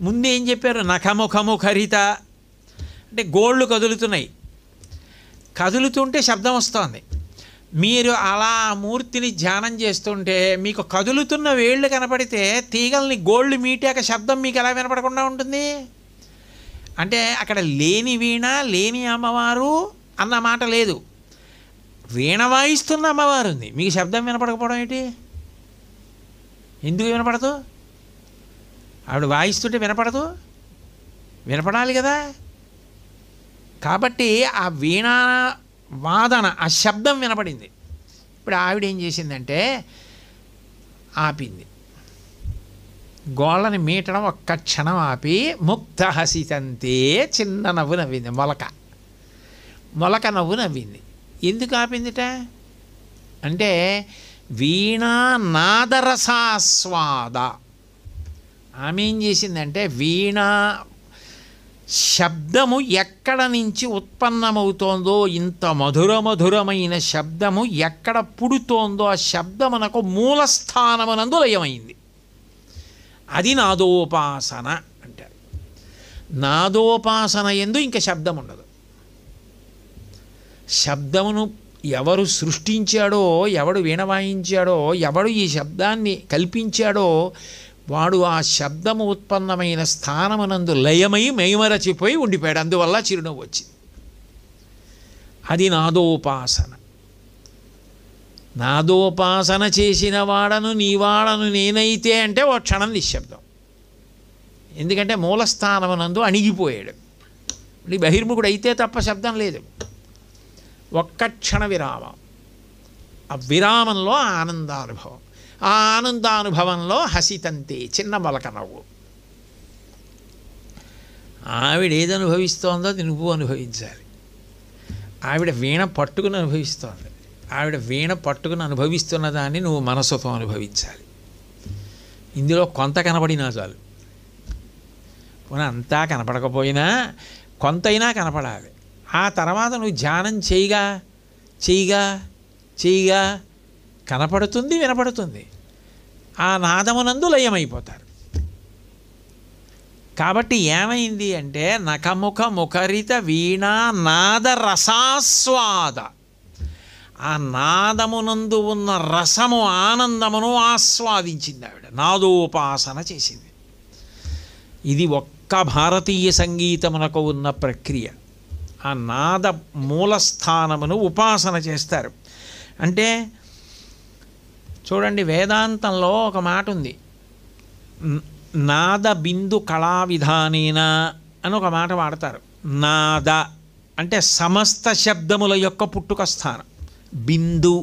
ముందు ఏం చెప్పారు? నఖముఖముఖరిత అంటే గోళ్ళు కదులుతున్నాయి. కదులుతుంటే శబ్దం వస్తుంది. మీరు అలా మూర్తిని ధ్యానం చేస్తుంటే మీకు కదులుతున్న వేళ్ళు కనపడితే తీగల్ని గోళ్ళు మీటాక శబ్దం మీకు ఎలా వినపడకుండా ఉంటుంది? అంటే అక్కడ లేని వీణ లేని అమ్మవారు అన్న మాట లేదు. వీణ వాయిస్తున్న అమ్మవారు ఉంది, మీకు శబ్దం వినపడకపోవడం ఏంటి? ఎందుకు వినపడదు? ఆవిడ వాయిస్తుంటే వినపడదు? వినపడాలి కదా. కాబట్టి ఆ వీణా వాదన, ఆ శబ్దం వినపడింది. ఇప్పుడు ఆవిడ ఏం చేసిందంటే ఆపింది. గోళ్ళని మీటడం ఒక్క క్షణం ఆపి ముక్త హసితంతే చిన్న నవ్వు నవ్వింది. మొలక నవ్వు నవ్వింది. ఎందుకు ఆపిందిట అంటే వీణా నాదరసాస్వాద. ఆమె ఏం చేసిందంటే వీణా శబ్దము ఎక్కడ నుంచి ఉత్పన్నమవుతోందో, ఇంత మధురమైన శబ్దము ఎక్కడ పుడుతోందో ఆ శబ్దమునకు మూలస్థానమునందు లయమైంది. అది నాదోపాసన అంటారు. నాదోపాసన యందు ఇంకా శబ్దం ఉండదు. శబ్దమును ఎవరు సృష్టించాడో, ఎవడు వీణ వాయించాడో, ఎవడు ఈ శబ్దాన్ని కల్పించాడో వాడు ఆ శబ్దము ఉత్పన్నమైన స్థానమునందు లయమై మైమరచిపోయి ఉండిపోయాడు. అందువల్ల చిరునవ్వు వచ్చింది. అది నాదోపాసన. నాదోపాసన చేసిన వాడను నీవాడను నేనైతే అంటే ఓ క్షణం నిశ్శబ్దం. ఎందుకంటే మూలస్థానమునందు అణిగిపోయాడు. బహిర్ముఖుడు అయితే తప్ప శబ్దం లేదు. ఒక్క క్షణ విరామం. ఆ విరామంలో ఆనందానుభవం. ఆ ఆనందానుభవంలో హసితంతే చిన్న మొలక నవ్వు. ఆవిడ ఏది అనుభవిస్తోందో అది నువ్వు అనుభవించాలి. ఆవిడ వీణ పట్టుకుని అనుభవిస్తోంది. ఆవిడ వీణ పట్టుకుని అనుభవిస్తున్న దాన్ని నువ్వు మనసుతో అనుభవించాలి. ఇందులో కొంత కనపడినా చాలు. పోనీ అంతా కనపడకపోయినా కొంతైనా కనపడాలి. ఆ తర్వాత నువ్వు ధ్యానం చేయగా కనపడుతుంది, వినపడుతుంది. ఆ నాదమునందు లయమైపోతారు. కాబట్టి ఏమైంది అంటే నఖముఖ ముఖరిత వీణా నాద రసాస్వాద. ఆ నాదమునందు ఉన్న రసము, ఆనందమును ఆస్వాదించింది ఆవిడ. నాదోపాసన చేసింది. ఇది ఒక్క భారతీయ సంగీతమునకు ఉన్న ప్రక్రియ. ఆ నాద మూలస్థానమును ఉపాసన చేస్తారు. అంటే చూడండి, వేదాంతంలో ఒక మాట ఉంది, నాద బిందు కళా విధానేన అని ఒక మాట వాడతారు. నాద అంటే సమస్త శబ్దముల యొక్క పుట్టుక స్థానం. బిందు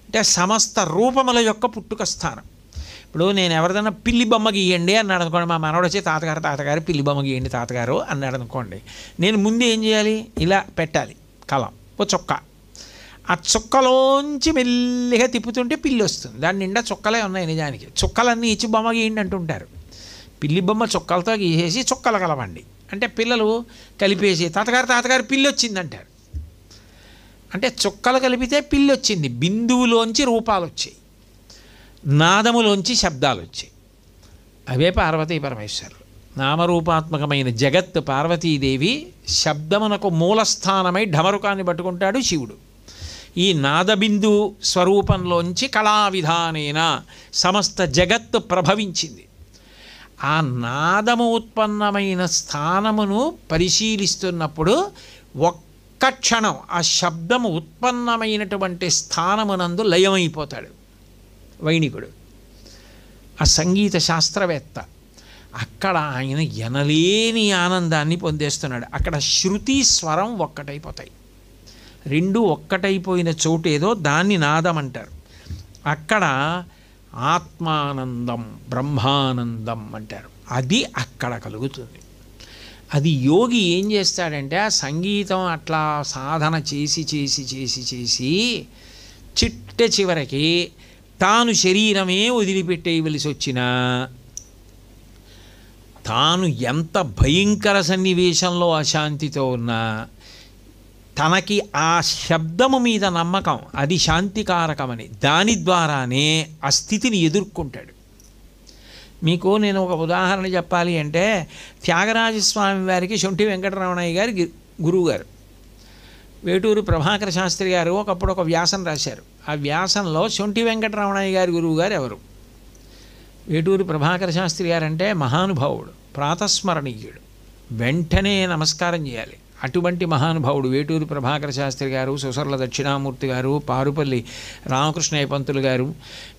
అంటే సమస్త రూపముల యొక్క పుట్టుక స్థానం. ఇప్పుడు నేను ఎవరిదైనా పిల్లి బొమ్మ గీయండి అన్నాడు అనుకోండి, మా మనవడు వచ్చి తాతగారు పిల్లి బొమ్మ గీయండి తాతగారు అన్నాడు అనుకోండి, నేను ముందు ఏం చేయాలి? ఇలా పెట్టాలి కలం, ఓ చొక్కా. ఆ చుక్కలోంచి మెల్లిగా తిప్పుతుంటే పిల్లి వస్తుంది. దాని నిండా చుక్కలే ఉన్నాయి. నిజానికి చుక్కలన్నీ ఇచ్చి బొమ్మ గీయండి అంటుంటారు. పిల్లి బొమ్మ చుక్కలతో గీసేసి చుక్కలు కలవండి అంటే పిల్లలు కలిపేసి తాతగారు పిల్లి వచ్చిందంటారు. అంటే చుక్కలు కలిపితే పిల్లి వచ్చింది. బిందువులోంచి రూపాలు వచ్చాయి, నాదములోంచి శబ్దాలు వచ్చాయి. అవే పార్వతీ పరమేశ్వరులు. నామరూపాత్మకమైన జగత్ పార్వతీదేవి, శబ్దమునకు మూలస్థానమై ఢమరుకాన్ని పట్టుకుంటాడు శివుడు. ఈ నాదబిందు స్వరూపంలోంచి కళావిధానేన సమస్త జగత్తు ప్రభవించింది. ఆ నాదము ఉత్పన్నమైన స్థానమును పరిశీలిస్తున్నప్పుడు ఒక్క క్షణం ఆ శబ్దము ఉత్పన్నమైనటువంటి స్థానమునందు లయమైపోతాడు వైణికుడు, ఆ సంగీత శాస్త్రవేత్త. అక్కడ ఆయన ఎనలేని ఆనందాన్ని పొందేస్తున్నాడు. అక్కడ శృతి స్వరం ఒక్కటైపోతాయి. రెండు ఒక్కటైపోయిన చోటేదో దాన్ని నాదం అంటారు. అక్కడ ఆత్మానందం, బ్రహ్మానందం అంటారు. అది అక్కడ కలుగుతుంది. అది యోగి ఏం చేస్తాడంటే ఆ సంగీతం అట్లా సాధన చేసి చేసి చేసి చేసి చిట్ట చివరికి తాను శరీరమే వదిలిపెట్టేయవలసి వచ్చినా, తాను ఎంత భయంకర సన్నివేశంలో అశాంతితో ఉన్నా తనకి ఆ శబ్దము మీద నమ్మకం, అది శాంతికారకమని, దాని ద్వారానే ఆ స్థితిని ఎదుర్కొంటాడు. మీకు నేను ఒక ఉదాహరణ చెప్పాలి అంటే, త్యాగరాజస్వామి వారికి శొంఠి వెంకటరమణయ్య గారి గురువుగారు వేటూరు ప్రభాకర శాస్త్రి గారు ఒకప్పుడు ఒక వ్యాసం రాశారు. ఆ వ్యాసంలో శొంఠి వెంకటరమణయ్య గారి గురువుగారు ఎవరు? వేటూరు ప్రభాకర శాస్త్రి గారు అంటే మహానుభావుడు, ప్రాతస్మరణీయుడు, వెంటనే నమస్కారం చేయాలి. అటువంటి మహానుభావుడు వేటూరు ప్రభాకర శాస్త్రి గారు, సుసర్ల దక్షిణామూర్తి గారు, పారుపల్లి రామకృష్ణయ్య పంతులు గారు,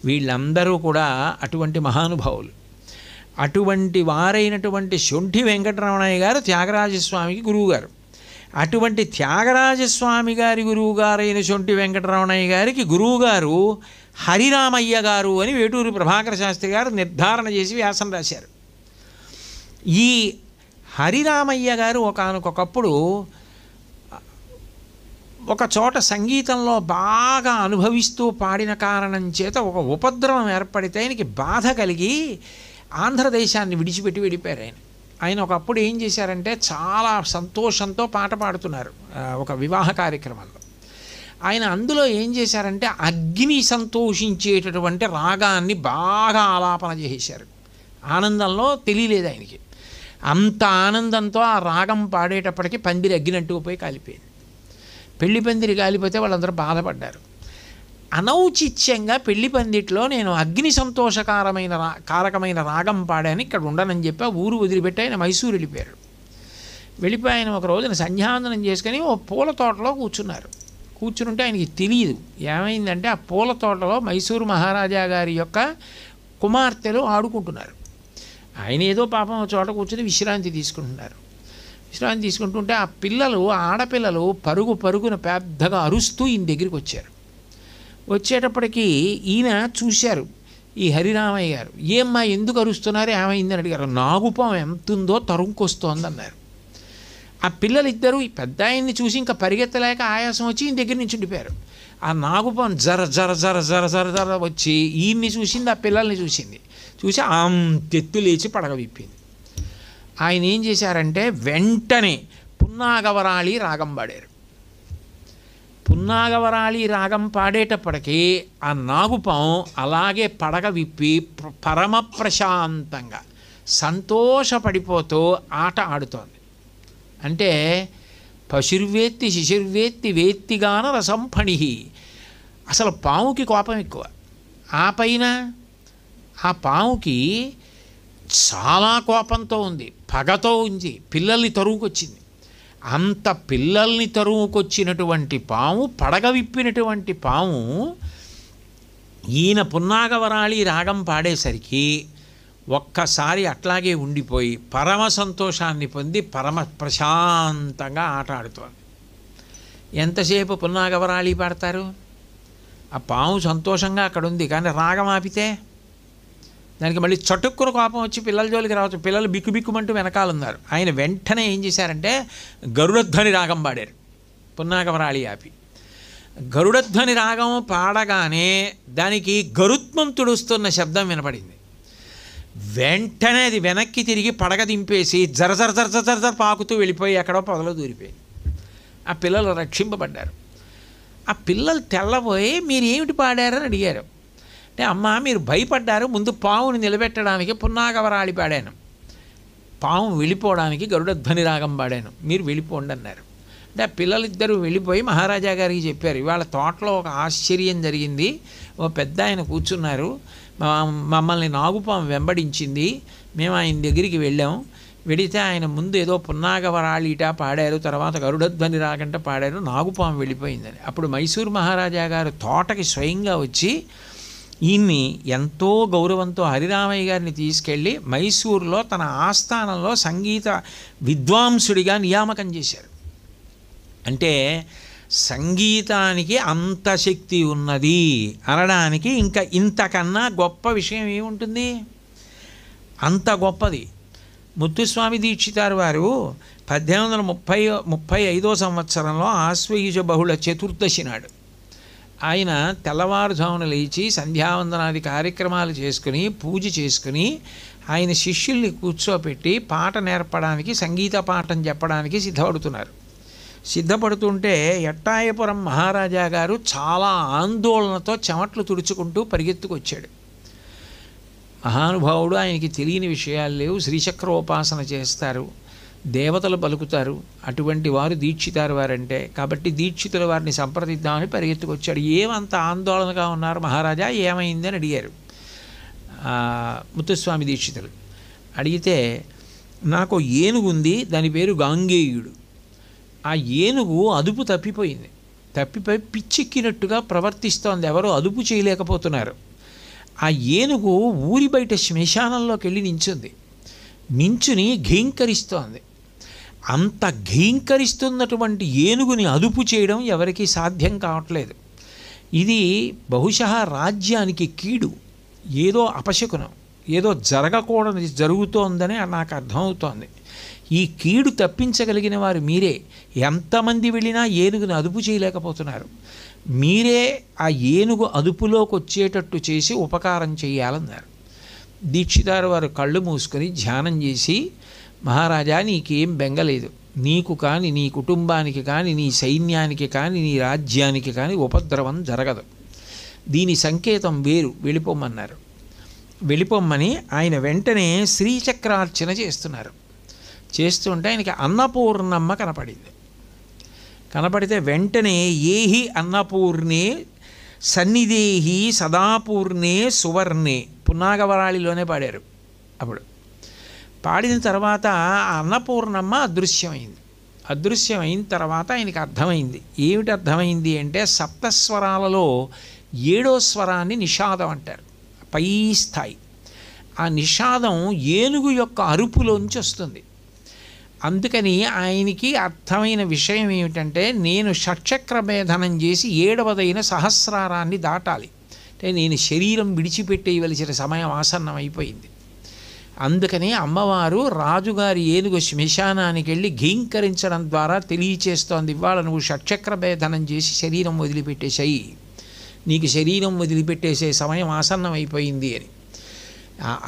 వీళ్ళందరూ కూడా అటువంటి మహానుభావులు. అటువంటి వారైనటువంటి శొంఠి వెంకటరమణయ్య గారు త్యాగరాజస్వామికి గురువుగారు. అటువంటి త్యాగరాజస్వామి గారి గురువుగారైన శొంఠి వెంకటరమణయ్య గారికి గురువుగారు హరిరామయ్య గారు అని వేటూరు ప్రభాకర శాస్త్రి గారు నిర్ధారణ చేసి వ్యాసం రాశారు. ఈ హరిరామయ్య గారు ఒకానొకప్పుడు ఒక చోట సంగీతంలో బాగా అనుభవిస్తూ పాడిన కారణం చేత ఒక ఉపద్రవం ఏర్పడితే ఆయనకి బాధ కలిగి ఆంధ్రదేశాన్ని విడిచిపెట్టి వెళ్ళిపోయారు. ఆయన ఒకప్పుడు ఏం చేశారంటే చాలా సంతోషంతో పాట పాడుతున్నారు ఒక వివాహ కార్యక్రమంలో. ఆయన అందులో ఏం చేశారంటే అగ్ని సంతోషించేటటువంటి రాగాన్ని బాగా ఆలాపన చేశారు. ఆనందంలో తెలియలేదు ఆయనకి. అంత ఆనందంతో ఆ రాగం పాడేటప్పటికి పందిరి అగ్గినట్టుకుపోయి కాలిపోయింది. పెళ్లి పందిరి కాలిపోతే వాళ్ళందరూ బాధపడ్డారు. అనౌచిత్యంగా పెళ్లి పందిట్లో నేను అగ్ని సంతోషకారమైన కారకమైన రాగం పాడాను, ఇక్కడ ఉండనని చెప్పి ఆ ఊరు వదిలిపెట్టి ఆయన మైసూరు వెళ్ళిపోయారు. వెళ్ళిపోయి ఆయన ఒక రోజున సంధ్యావందనం చేసుకొని ఓ పూల తోటలో కూర్చున్నారు. కూర్చుంటే ఆయనకి తెలియదు ఏమైందంటే ఆ పూల తోటలో మైసూరు మహారాజా గారి యొక్క కుమార్తెలు ఆడుకుంటున్నారు. ఆయన ఏదో పాపం చోట కూర్చొని విశ్రాంతి తీసుకుంటున్నారు. విశ్రాంతి తీసుకుంటుంటే ఆ పిల్లలు, ఆడపిల్లలు పరుగు పరుగున పెద్దగా అరుస్తూ ఈయన దగ్గరికి వచ్చారు. వచ్చేటప్పటికి ఈయన చూశారు ఈ హరిరామయ్య గారు. ఏమ్మా ఎందుకు అరుస్తున్నారు, ఏమైందని అడిగారు. నాగుపాము ఎంతుందో తరుముకొస్తోంది అన్నారు. ఆ పిల్లలిద్దరూ ఈ పెద్ద ఆయన్ని చూసి ఇంకా పరిగెత్తలేక ఆయాసం వచ్చి ఈయన దగ్గర నుంచి ఉండిపోయారు. ఆ నాగుపాము జర జర జర జర జర జర వచ్చి ఈయన్ని చూసింది, ఆ పిల్లల్ని చూసింది. చూసి తెత్తు లేచి పడగ విప్పింది. ఆయన ఏం చేశారంటే వెంటనే పున్నాగవరాళి రాగం పాడారు. పున్నాగవరాళి రాగం పాడేటప్పటికీ ఆ నాగుపాం అలాగే పడగ విప్పి పరమ ప్రశాంతంగా సంతోషపడిపోతూ ఆట ఆడుతోంది. అంటే పశుర్వేత్తి శిశుర్వేత్తి వేత్తిగాన రసంఫణి. అసలు పాముకి కోపం ఎక్కువ. ఆ పైన ఆ పాముకి చాలా కోపంతో ఉంది, పగతో ఉంది, పిల్లల్ని తరువుకొచ్చింది. అంత పిల్లల్ని తరువుకొచ్చినటువంటి పాము, పడగ విప్పినటువంటి పాము ఈయన పున్నాగవరాళి రాగం పాడేసరికి ఒక్కసారి అట్లాగే ఉండిపోయి పరమ సంతోషాన్ని పొంది పరమ ప్రశాంతంగా ఆట ఆడుతోంది. ఎంతసేపు పున్నాగవరాళి పాడతారు? ఆ పాము సంతోషంగా అక్కడ ఉంది, కానీ రాగం ఆపితే దానికి మళ్ళీ చటుక్కున కోపం వచ్చి పిల్లల జోలికి రావచ్చు. పిల్లలు బిక్కుబిక్కుమంటూ వెనకాలన్నారు. ఆయన వెంటనే ఏం చేశారంటే గరుడధ్వని రాగం పాడారు పున్నాగవరాళి ఆపి. గరుడధ్వని రాగం పాడగానే దానికి గరుత్మంతుడు వస్తున్న శబ్దం వినపడింది. వెంటనే అది వెనక్కి తిరిగి పడగ దింపేసి జర జర జర జర జర పాకుతూ వెళ్ళిపోయి ఎక్కడో పొదలో దూరిపోయి ఆ పిల్లలు రక్షింపబడ్డారు. ఆ పిల్లలు తెల్లబోయి మీరు ఏమిటి పాడారని అడిగారు. అంటే అమ్మ మీరు భయపడ్డారు, ముందు పావుని నిలబెట్టడానికి పున్నాగవరాళి పాడాను, పాము వెళ్ళిపోవడానికి గరుడధ్వని రాగం పాడాను, మీరు వెళ్ళిపోండి అన్నారు. అంటే ఆ పిల్లలిద్దరూ వెళ్ళిపోయి మహారాజా గారికి చెప్పారు, ఇవాళ తోటలో ఒక ఆశ్చర్యం జరిగింది, ఓ పెద్ద ఆయన కూర్చున్నారు, మమ్మల్ని నాగుపాము వెంబడించింది, మేము ఆయన దగ్గరికి వెళ్ళాం, వెడితే ఆయన ముందు ఏదో పున్నాగవరాళిట పాడారు, తర్వాత గరుడధ్వని రాగంట పాడారు, నాగుపాము వెళ్ళిపోయిందని. అప్పుడు మైసూరు మహారాజా గారు తోటకి స్వయంగా వచ్చి ఈయన్ని ఎంతో గౌరవంతో హరిరామయ్య గారిని తీసుకెళ్ళి మైసూరులో తన ఆస్థానంలో సంగీత విద్వాంసుడిగా నియామకం చేశారు. అంటే సంగీతానికి అంత శక్తి ఉన్నది అనడానికి ఇంకా ఇంతకన్నా గొప్ప విషయం ఏముంటుంది? అంత గొప్పది. ముత్తుస్వామి దీక్షితారు వారు 1835 సంవత్సరంలో ఆశ్వయుజ బహుళ చతుర్దశి నాడు ఆయన తెల్లవారుజామున లేచి సంధ్యావందనాది కార్యక్రమాలు చేసుకుని పూజ చేసుకుని ఆయన శిష్యుల్ని కూర్చోపెట్టి పాట నేర్పడానికి, సంగీత పాఠం చెప్పడానికి సిద్ధపడుతుంటే ఎట్టాయపురం మహారాజా గారు చాలా ఆందోళనతో చెమట్లు తుడుచుకుంటూ పరిగెత్తుకొచ్చాడు. మహానుభావుడు, ఆయనకి తెలియని విషయాలు లేవు, శ్రీచక్రోపాసన చేస్తారు, దేవతలు పలుకుతారు, అటువంటి వారు దీక్షితారు వారంటే. కాబట్టి దీక్షితుల వారిని సంప్రదిద్దామని పరిగెత్తుకొచ్చాడు. ఏమంత ఆందోళనగా ఉన్నారు మహారాజా, ఏమైందని అడిగారు ముత్తుస్వామి దీక్షితులు. అడిగితే, నాకు ఏనుగు ఉంది, దాని పేరు గాంగేయుడు. ఆ ఏనుగు అదుపు తప్పిపోయింది, తప్పిపోయి పిచ్చెక్కినట్టుగా ప్రవర్తిస్తోంది, ఎవరో అదుపు చేయలేకపోతున్నారు. ఆ ఏనుగు ఊరి బయట శ్మశానంలోకి వెళ్ళి నించుని ఘీంకరిస్తోంది. అంత ఘీంకరిస్తున్నటువంటి ఏనుగుని అదుపు చేయడం ఎవరికీ సాధ్యం కావట్లేదు. ఇది బహుశः రాజ్యానికి కీడు, ఏదో అపశకునం, ఏదో జరగకూడదు జరుగుతోందని నాకు అర్థమవుతోంది. ఈ కీడు తప్పించగలిగిన వారు మీరే. ఎంతమంది వెళ్ళినా ఏనుగుని అదుపు చేయలేకపోతున్నారు. మీరే ఆ ఏనుగు అదుపులోకి వచ్చేటట్టు చేసి ఉపకారం చేయాలన్నారు. దీక్షితారు వారు కళ్ళు మూసుకొని ధ్యానం చేసి, మహారాజా నీకేం బెంగలేదు, నీకు కానీ, నీ కుటుంబానికి కానీ, నీ సైన్యానికి కానీ, నీ రాజ్యానికి కానీ ఉపద్రవం జరగదు. దీని సంకేతం వేరు, వెళ్ళిపోమన్నారు. వెళ్ళిపోమ్మని ఆయన వెంటనే శ్రీచక్రార్చన చేస్తున్నారు. చేస్తుంటే ఆయనకి అన్నపూర్ణమ్మ కనపడితే వెంటనే ఏహి అన్నపూర్ణే సన్నిదేహి సదాపూర్ణే సువర్ణే పున్నాగవరాళిలోనే పాడారు. అప్పుడు పాడిన తర్వాత ఆ అన్నపూర్ణమ్మ అదృశ్యమైన తర్వాత ఆయనకి అర్థమైంది. ఏమిటి అర్థమైంది అంటే, సప్తస్వరాలలో 7వ స్వరాన్ని నిషాదం అంటారు, పై స్థాయి. ఆ నిషాదం ఏనుగు యొక్క అరుపులోంచి వస్తుంది. అందుకని ఆయనకి అర్థమైన విషయం ఏమిటంటే, నేను షట్చక్ర భేదనం చేసి 7వదైన సహస్రారాన్ని దాటాలి అంటే నేను శరీరం విడిచిపెట్టేయవలసిన సమయం ఆసన్నం అయిపోయింది. అందుకని అమ్మవారు రాజుగారి ఏనుగు శ్మశానానికి వెళ్ళి ఘీంకరించడం ద్వారా తెలియచేస్తోంది, ఇవాళ నువ్వు షట్చక్ర భేదనం చేసి శరీరం వదిలిపెట్టేశాయి, నీకు శరీరం వదిలిపెట్టేసే సమయం ఆసన్నం అయిపోయింది అని.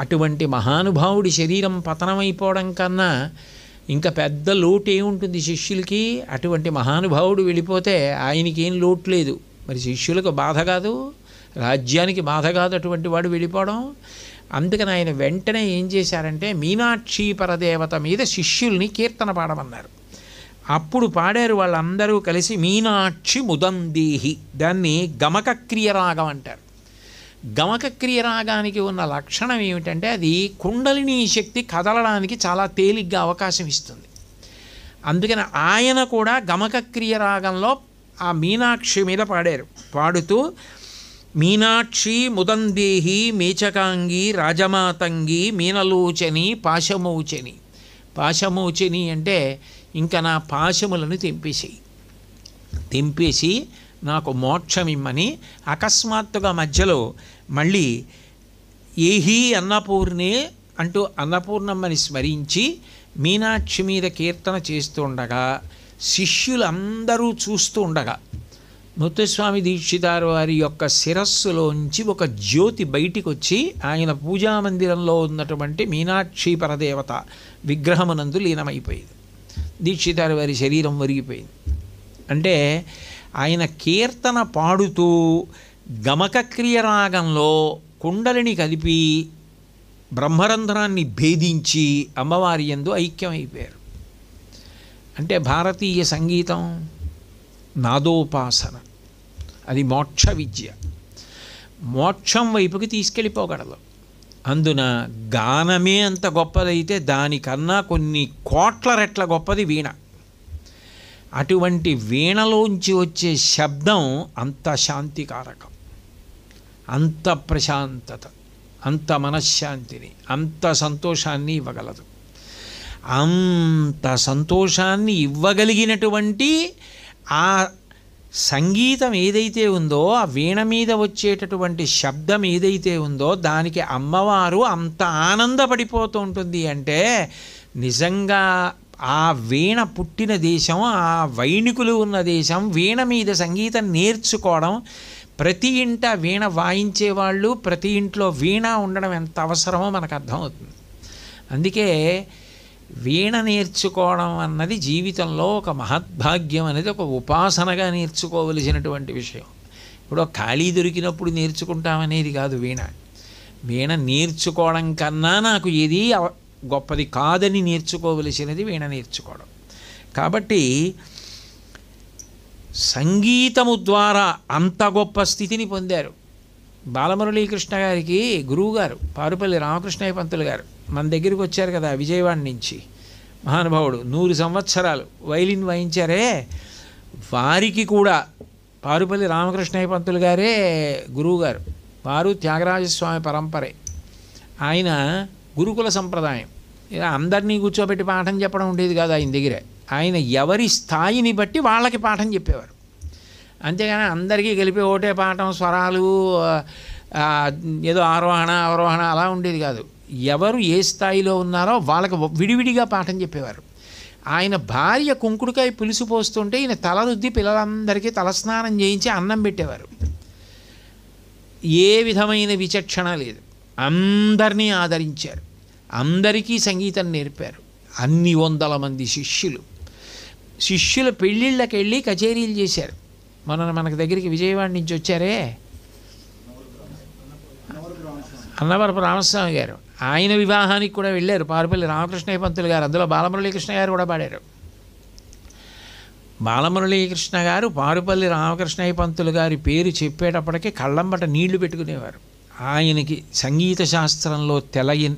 అటువంటి మహానుభావుడి శరీరం పతనమైపోవడం కన్నా ఇంకా పెద్ద లోటు ఏముంటుంది శిష్యులకి? అటువంటి మహానుభావుడు వెళ్ళిపోతే ఆయనకి ఏం లోటు లేదు, మరి శిష్యులకు బాధ కాదు, రాజ్యానికి బాధ కాదు అటువంటి వాడు వెళ్ళిపోవడం. అందుకని ఆయన వెంటనే ఏం చేశారంటే, మీనాక్షి పరదేవత మీద శిష్యుల్ని కీర్తన పాడమన్నారు. అప్పుడు పాడారు వాళ్ళందరూ కలిసి మీనాక్షి ముదందేహి. దాన్ని గమకక్రియ రాగం అంటారు. గమకక్రియ రాగానికి ఉన్న లక్షణం ఏమిటంటే, అది కుండలిని శక్తి కదలడానికి చాలా తేలిగ్గా అవకాశం ఇస్తుంది. అందుకని ఆయన కూడా గమకక్రియ రాగంలో ఆ మీనాక్షి మీద పాడారు. పాడుతూ మీనాక్షి ముదందేహి మేచకాంగి రాజమాతంగి మీనలోచని పాశమోచని. పాశమోచని అంటే ఇంకా నా పాశములను తెంపేసి నాకు మోక్షం ఇమ్మని. అకస్మాత్తుగా మధ్యలో మళ్ళీ ఏహి అన్నపూర్ణే అంటూ అన్నపూర్ణమ్మని స్మరించి మీనాక్షి మీద కీర్తన చేస్తూ ఉండగా, శిష్యులందరూ చూస్తూ ఉండగా, ముత్తుస్వామి దీక్షితారు వారి యొక్క శిరస్సులోంచి ఒక జ్యోతి బయటికి వచ్చి ఆయన పూజామందిరంలో ఉన్నటువంటి మీనాక్షి పరదేవత విగ్రహమునందు లీనమైపోయింది. దీక్షితారు వారి శరీరం ఒరిగిపోయింది. అంటే ఆయన కీర్తన పాడుతూ గమకక్రియ రాగంలో కుండలిని కదిపి బ్రహ్మరంధ్రాన్ని భేదించి అమ్మవారి యందు ఐక్యమైపోయారు. అంటే భారతీయ సంగీతం నాదోపాసన, అది మోక్ష విద్య, మోక్షం వైపుకి తీసుకెళ్ళిపోగలదు. అందున గానమే అంత గొప్పదైతే దానికన్నా కొన్ని కోట్ల రెట్ల గొప్పది వీణ. అటువంటి వీణలోంచి వచ్చే శబ్దం అంత శాంతికారకం, అంత ప్రశాంతత, అంత మనశ్శాంతిని, అంత సంతోషాన్ని ఇవ్వగలదు. అంత సంతోషాన్ని ఇవ్వగలిగినటువంటి ఆ సంగీతం ఏదైతే ఉందో ఆ వీణ మీద వచ్చేటటువంటి శబ్దం ఏదైతే ఉందో దానికి అమ్మవారు అంత ఆనందపడిపోతూ ఉంటుంది అంటే నిజంగా ఆ వీణ పుట్టిన దేశం, ఆ వైణికులు ఉన్న దేశం, వీణ మీద సంగీతం నేర్చుకోవడం, ప్రతి ఇంట వీణ వాయించేవాళ్ళు, ప్రతి ఇంట్లో వీణ ఉండడం ఎంత అవసరమో మనకు అర్థమవుతుంది. అందుకే వీణ నేర్చుకోవడం అన్నది జీవితంలో ఒక మహద్భాగ్యం అనేది, ఒక ఉపాసనగా నేర్చుకోవలసినటువంటి విషయం. ఇప్పుడు ఖాళీ దొరికినప్పుడు నేర్చుకుంటామనేది కాదు వీణ. వీణ నేర్చుకోవడం కన్నా నాకు ఏది గొప్పది కాదని నేర్చుకోవలసినది వీణ నేర్చుకోవడం. కాబట్టి సంగీతము ద్వారా అంత గొప్ప స్థితిని పొందారు. బాలమురళీకృష్ణ గారికి గురువుగారు పారుపల్లి రామకృష్ణయ్య పంతులు గారు మన దగ్గరికి వచ్చారు కదా విజయవాడ నుంచి. మహానుభావుడు 100 సంవత్సరాలు వైలిన్ వాయించారే, వారికి కూడా పారుపల్లి రామకృష్ణయ్య పంతులు గారే గురువుగారు. వారు త్యాగరాజస్వామి పరంపరే. ఆయన గురుకుల సంప్రదాయం, ఇలా అందరినీ కూర్చోబెట్టి పాఠం చెప్పడం ఉండేది కాదు ఆయన దగ్గర. ఆయన ఎవరి స్థాయిని బట్టి వాళ్ళకి పాఠం చెప్పేవారు. అంతేగాని అందరికీ కలిపి ఒకటే పాఠం, స్వరాలు, ఏదో ఆరోహణ అవరోహణ అలా ఉండేది కాదు. ఎవరు ఏ స్థాయిలో ఉన్నారో వాళ్ళకి విడివిడిగా పాఠం చెప్పేవారు. ఆయన భార్య కుంకుడుకాయ పులుసు పోస్తుంటే ఈయన తల రుద్ది పిల్లలందరికీ తలస్నానం చేయించి అన్నం పెట్టేవారు. ఏ విధమైన విచక్షణ లేదు, అందరినీ ఆదరించారు, అందరికీ సంగీతం నేర్పారు. అన్ని వందల మంది శిష్యుల పెళ్ళిళ్ళకి వెళ్ళి కచేరీలు చేశారు. మనకు దగ్గరికి విజయవాడ నుంచి వచ్చారే అన్నవరపు రామస్వామి గారు, ఆయన వివాహానికి కూడా వెళ్ళారు పారుపల్లి రామకృష్ణయ్య పంతులు గారు. అందులో బాలమురళీకృష్ణ గారు కూడా పాడారు. బాలమురళీకృష్ణ గారు పారుపల్లి రామకృష్ణయ్య పంతులు గారి పేరు చెప్పేటప్పటికీ కళ్ళంబట నీళ్లు పెట్టుకునేవారు. ఆయనకి సంగీత శాస్త్రంలో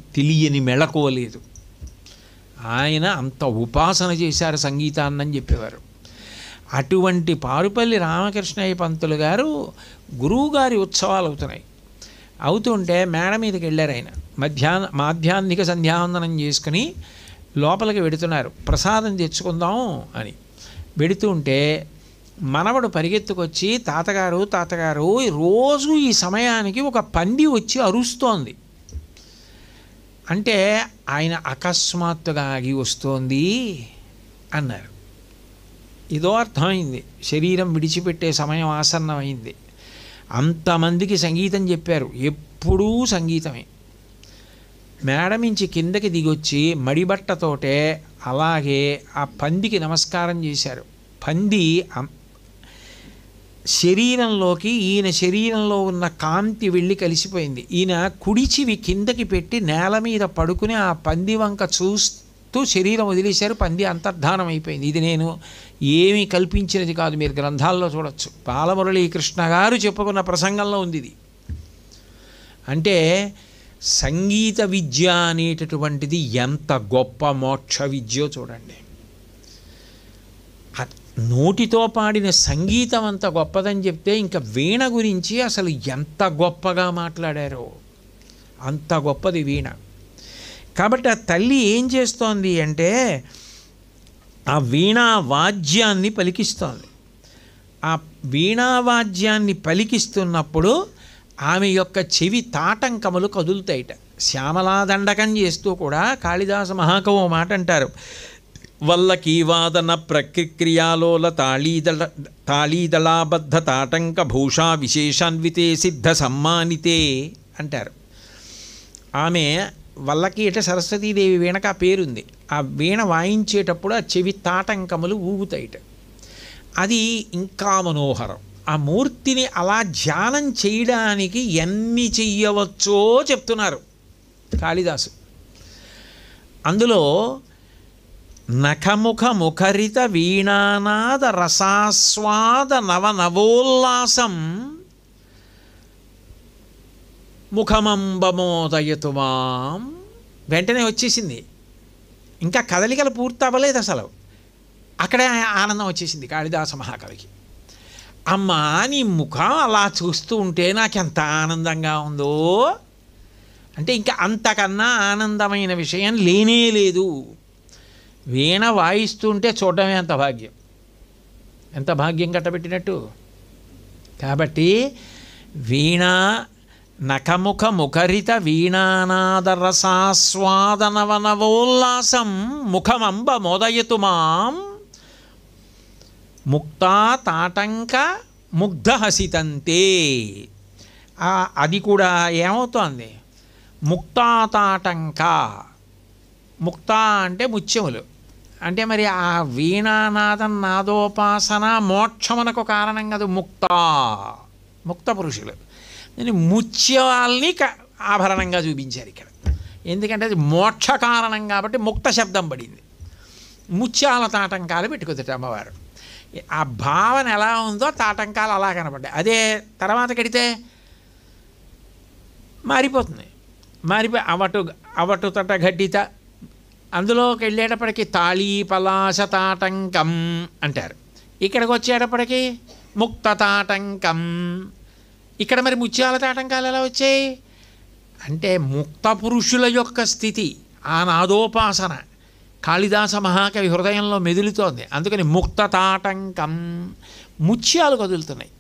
తెలియని మెళకువలేదు. ఆయన అంత ఉపాసన చేశారు సంగీతాన్నని చెప్పేవారు. అటువంటి పారుపల్లి రామకృష్ణయ్య పంతులు గారు గురువుగారి ఉత్సవాలు అవుతుంటే మేడ మీదకి వెళ్ళారు. ఆయన మాధ్యాహ్నిక సంధ్యావందనం చేసుకుని లోపలికి వెడుతున్నారు, ప్రసాదం తెచ్చుకుందాం అని. వెడుతుంటే మనవడు పరిగెత్తుకొచ్చి, తాతగారు రోజు ఈ సమయానికి ఒక పంది వచ్చి అరుస్తోంది అంటే ఆయన అకస్మాత్తుగా ఆగి వస్తోంది అన్నారు. ఇదో అర్థమైంది, శరీరం విడిచిపెట్టే సమయం ఆసన్నమైంది. అంతమందికి సంగీతం చెప్పారు, ఎప్పుడూ సంగీతమే. మేడమించి కిందకి దిగొచ్చి మడిబట్టతోటే అలాగే ఆ పందికి నమస్కారం చేశారు. పంది శరీరంలోకి, ఈయన శరీరంలో ఉన్న కాంతి వెళ్ళి కలిసిపోయింది. ఈయన కుడిచివి కిందకి పెట్టి నేల మీద పడుకుని ఆ పంది వంక చూస్తూ శరీరం వదిలేశారు. పంది అంతర్ధానం అయిపోయింది. ఇది నేను ఏమీ కల్పించినది కాదు, మీరు గ్రంథాల్లో చూడొచ్చు. బాలమురళీకృష్ణ గారు చెప్పుకున్న ప్రసంగంలో ఉంది ఇది. అంటే సంగీత విద్య అనేటటువంటిది ఎంత గొప్ప మోక్ష విద్యో చూడండి. నోటితో పాడిన సంగీతం అంత గొప్పదని చెప్తే ఇంకా వీణ గురించి అసలు ఎంత గొప్పగా మాట్లాడారో, అంత గొప్పది వీణ. కాబట్టి ఆ తల్లి ఏం చేస్తోంది అంటే ఆ వీణా వాద్యాన్ని పలికిస్తోంది. ఆ వీణావాద్యాన్ని పలికిస్తున్నప్పుడు ఆమె యొక్క చెవి తాటంకములు కదులుతాయిట. శ్యామలాదండకం చేస్తూ కూడా కాళిదాస మహాకవి ఓ మాట అంటారు, వల్లకీవాదన ప్రక్రియాలోల తాళీదళాబద్ధ తాటంక భూషా విశేషాన్వితే సిద్ధ సమ్మానితే అంటారు. ఆమె వల్లకి అంటే సరస్వతీదేవి వీణకు ఆ పేరుంది. ఆ వీణ వాయించేటప్పుడు ఆ చెవి తాటంకములు ఊగుతాయిట. అది ఇంకా మనోహరం. ఆ మూర్తిని అలా ధ్యానం చేయడానికి ఎన్ని చెయ్యవచ్చో చెప్తున్నారు కాళిదాసు. అందులో నఖముఖ ముఖరిత వీణానాద రసాస్వాద నవనవోల్లాసం ముఖమంబమోదయతుమాం వెంటనే వచ్చేసింది. ఇంకా కదలికలు పూర్తి అవ్వలేదు అసలు, అక్కడే ఆనందం వచ్చేసింది కాళిదాస మహాకవికి. అమ్మా నీ ముఖం అలా చూస్తూ ఉంటే నాకెంత ఆనందంగా ఉందో అంటే ఇంకా అంతకన్నా ఆనందమైన విషయం లేనే లేదు. వీణ వాయిస్తుంటే చూడడమే అంత భాగ్యం. ఎంత భాగ్యం కట్టబెట్టినట్టు. కాబట్టి వీణా నఖముఖ ముఖరిత వీణానాదరసాస్వాదనవనవోల్లాసం ముఖమంబ మోదయతు మాం ముక్తా తాటంక ముగ్ధహసితంతే. అది కూడా ఏమవుతోంది? ముక్తా తాటంక. ముక్తా అంటే ముత్యములు. అంటే మరి ఆ వీణానాదం నాదోపాసన మోక్షమునకు కారణం కాదు. ముక్త పురుషులు ముత్యాల్ని ఆభరణంగా చూపించారు ఇక్కడ. ఎందుకంటే అది మోక్ష కారణం కాబట్టి ముక్త శబ్దం పడింది. ముత్యాల తాటంకాలు పెట్టుకుందట అమ్మవారు. ఆ భావన ఎలా ఉందో తాటంకాలు అలా కనపడ్డాయి. అదే తర్వాత కడితే మారిపోతుంది. మారిపోయి అవటు తట ఘటిత, అందులోకి వెళ్ళేటప్పటికి తాళీ పలాశ తాటంకం అంటారు. ఇక్కడికి వచ్చేటప్పటికి ముక్త తాటంకం. ఇక్కడ మరి ముత్యాల తాటంకాలు ఎలా వచ్చాయి అంటే ముక్త పురుషుల యొక్క స్థితి, ఆ నాదోపాసన కాళిదాస మహాకవి హృదయంలో మెదులుతోంది. అందుకని ముక్త తాటంకం. ముత్యాలు కదులుతున్నాయి.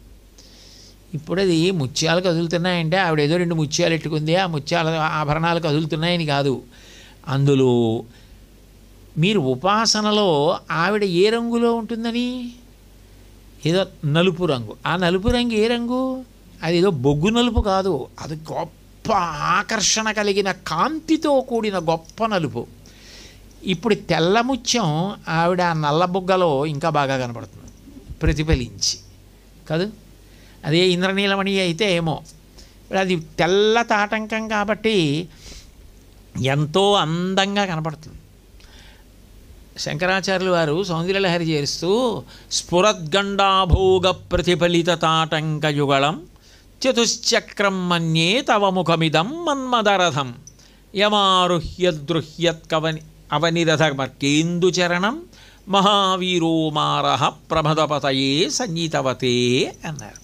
ఇప్పుడు అది ముత్యాలు కదులుతున్నాయంటే ఆవిడ ఏదో 2 ముత్యాలు ఎట్టుకుంది, ఆ ముత్యాల ఆభరణాలు కదులుతున్నాయని కాదు. అందులో మీరు ఉపాసనలో ఆవిడ ఏ రంగులో ఉంటుందని, ఏదో నలుపు రంగు. ఆ నలుపు రంగు ఏ రంగు? అది ఏదో బొగ్గు నలుపు కాదు, అది గొప్ప ఆకర్షణ కలిగిన కాంతితో కూడిన గొప్ప నలుపు. ఇప్పుడు తెల్ల ముత్యం ఆవిడ నల్ల బొగ్గలో ఇంకా బాగా కనపడుతుంది ప్రతిఫలించి కాదు. అదే ఇంద్రనీలమణి అయితే ఏమో, అది తెల్ల తాటంకం కాబట్టి ఎంతో అందంగా కనపడుతుంది. శంకరాచార్యులు వారు సౌందర్యలహరి చేస్తూ స్ఫురద్గండాభోగ ప్రతిఫలిత తాటంక యుగళం చతుశ్చక్రం మన్యే తవ ముఖమిదం మన్మదరథం యమారుహ్యదృహ్యత్కవని అవనిరథమర్కేందుచరణం మహావీరో మారహ ప్రమదపతయే సంగీతవతే అన్నారు.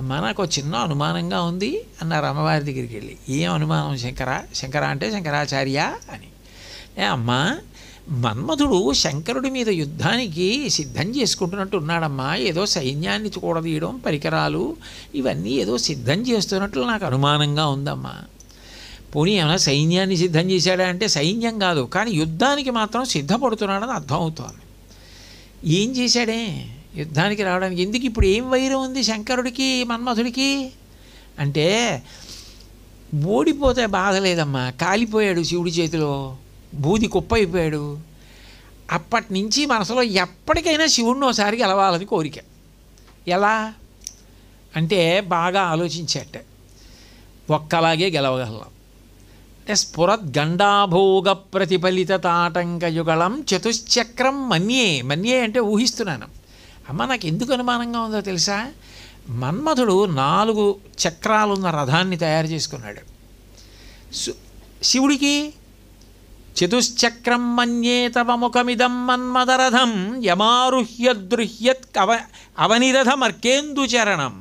అమ్మ నాకు చిన్న అనుమానంగా ఉంది అన్నారు అమ్మవారి దగ్గరికి వెళ్ళి. ఏం అనుమానం శంకర అంటే శంకరాచార్య అని. అమ్మా, మన్మధుడు శంకరుడి మీద యుద్ధానికి సిద్ధం చేసుకుంటున్నట్టు ఉన్నాడమ్మా. ఏదో సైన్యాన్ని కూడదీయడం, పరికరాలు ఇవన్నీ ఏదో సిద్ధం చేస్తున్నట్లు నాకు అనుమానంగా ఉందమ్మా. పోనీ ఏమైనా సైన్యాన్ని సిద్ధం చేశాడా అంటే సైన్యం కాదు, కానీ యుద్ధానికి మాత్రం సిద్ధపడుతున్నాడని అర్థం అవుతోంది. ఏం చేశాడే యుద్ధానికి రావడానికి? ఎందుకు ఇప్పుడు ఏం వైరం ఉంది శంకరుడికి మన్మధుడికి అంటే, ఓడిపోతే బాధ లేదమ్మా, కాలిపోయాడు శివుడి చేతిలో, బూది కుప్ప అయిపోయాడు. అప్పటి నుంచి మనసులో ఎప్పటికైనా శివుడిని ఒకసారి గెలవాలని కోరిక. ఎలా అంటే బాగా ఆలోచించేట, ఒక్కలాగే గెలవగలం. స్ఫురద్గండాభోగ ప్రతిఫలిత తాటంక యుగళం చతుశ్చక్రం మన్యే. మన్యే అంటే ఊహిస్తున్నాను. అమ్మ నాకు ఎందుకు అనుమానంగా ఉందో తెలుసా? మన్మధుడు 4 చక్రాలున్న రథాన్ని తయారు చేసుకున్నాడు. శివుడికి చతుశ్చక్రం మన్యే తవ ముఖమిదం మన్మదరథం యమారుహ్యదృహ్యత్ అవనిరథమర్కేందుచరణం.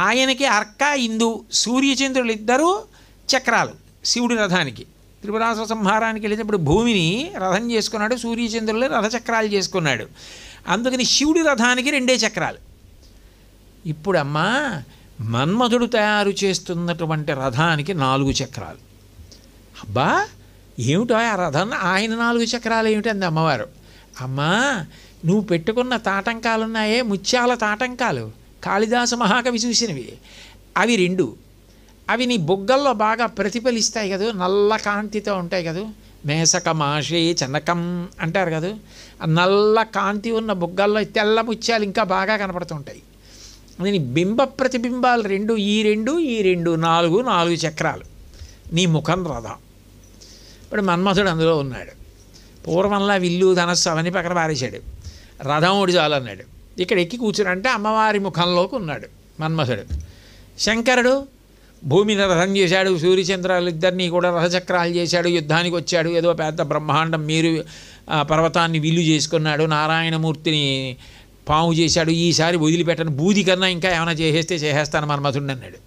ఆయనకి అర్క ఇందు సూర్యచంద్రులు ఇద్దరు చక్రాలు శివుడి రథానికి. త్రిపురాసుర సంహారానికి వెళ్ళేటప్పుడు భూమిని రథం చేసుకున్నాడు, సూర్యచంద్రులు రథచక్రాలు చేసుకున్నాడు. అందుకని శివుడి రథానికి 2 చక్రాలు. ఇప్పుడమ్మా మన్మధుడు తయారు చేస్తున్నటువంటి రథానికి 4 చక్రాలు. అబ్బా ఏమిటో ఆ రథం, ఆయన 4 చక్రాలు ఏమిటి అంది అమ్మవారు. అమ్మా నువ్వు పెట్టుకున్న తాటంకాలున్నాయే, ముత్యాల తాటంకాలు, కాళిదాస మహాకవి చూసినవి, అవి 2. అవి నీ బొగ్గల్లో బాగా ప్రతిఫలిస్తాయి కదా, నల్ల కాంతితో ఉంటాయి కదా. మేసక మాషే చనకం అంటారు కదా. ఆ నల్ల కాంతి ఉన్న బొగ్గల్లో తెల్ల ముత్యాలు ఇంకా బాగా కనపడుతుంటాయి. నీ బింబ ప్రతిబింబాలు 2, ఈ 2 4 చక్రాలు నీ ముఖం రథం. ఇప్పుడు మన్మధుడు అందులో ఉన్నాడు. పూర్వంలా విల్లు ధనస్సు అవన్నీ పక్కన పారేశాడు. రథం ఒకటి చాలు అన్నాడు. ఇక్కడ ఎక్కి కూర్చునంటే అమ్మవారి ముఖంలోకి ఉన్నాడు మన్మధుడు. శంకరుడు భూమిని రథం చేశాడు, సూర్యచంద్రాలు ఇద్దరినీ కూడా రథచక్రాలు చేశాడు, యుద్ధానికి వచ్చాడు, ఏదో పెద్ద బ్రహ్మాండం మీరు పర్వతాన్ని విల్లు చేసుకున్నాడు, నారాయణమూర్తిని పాము చేశాడు, ఈసారి వదిలిపెట్టను, బూది కన్నా ఇంకా ఏమైనా చేసేస్తే చేసేస్తాను మన్మధుడిని అన్నాడు.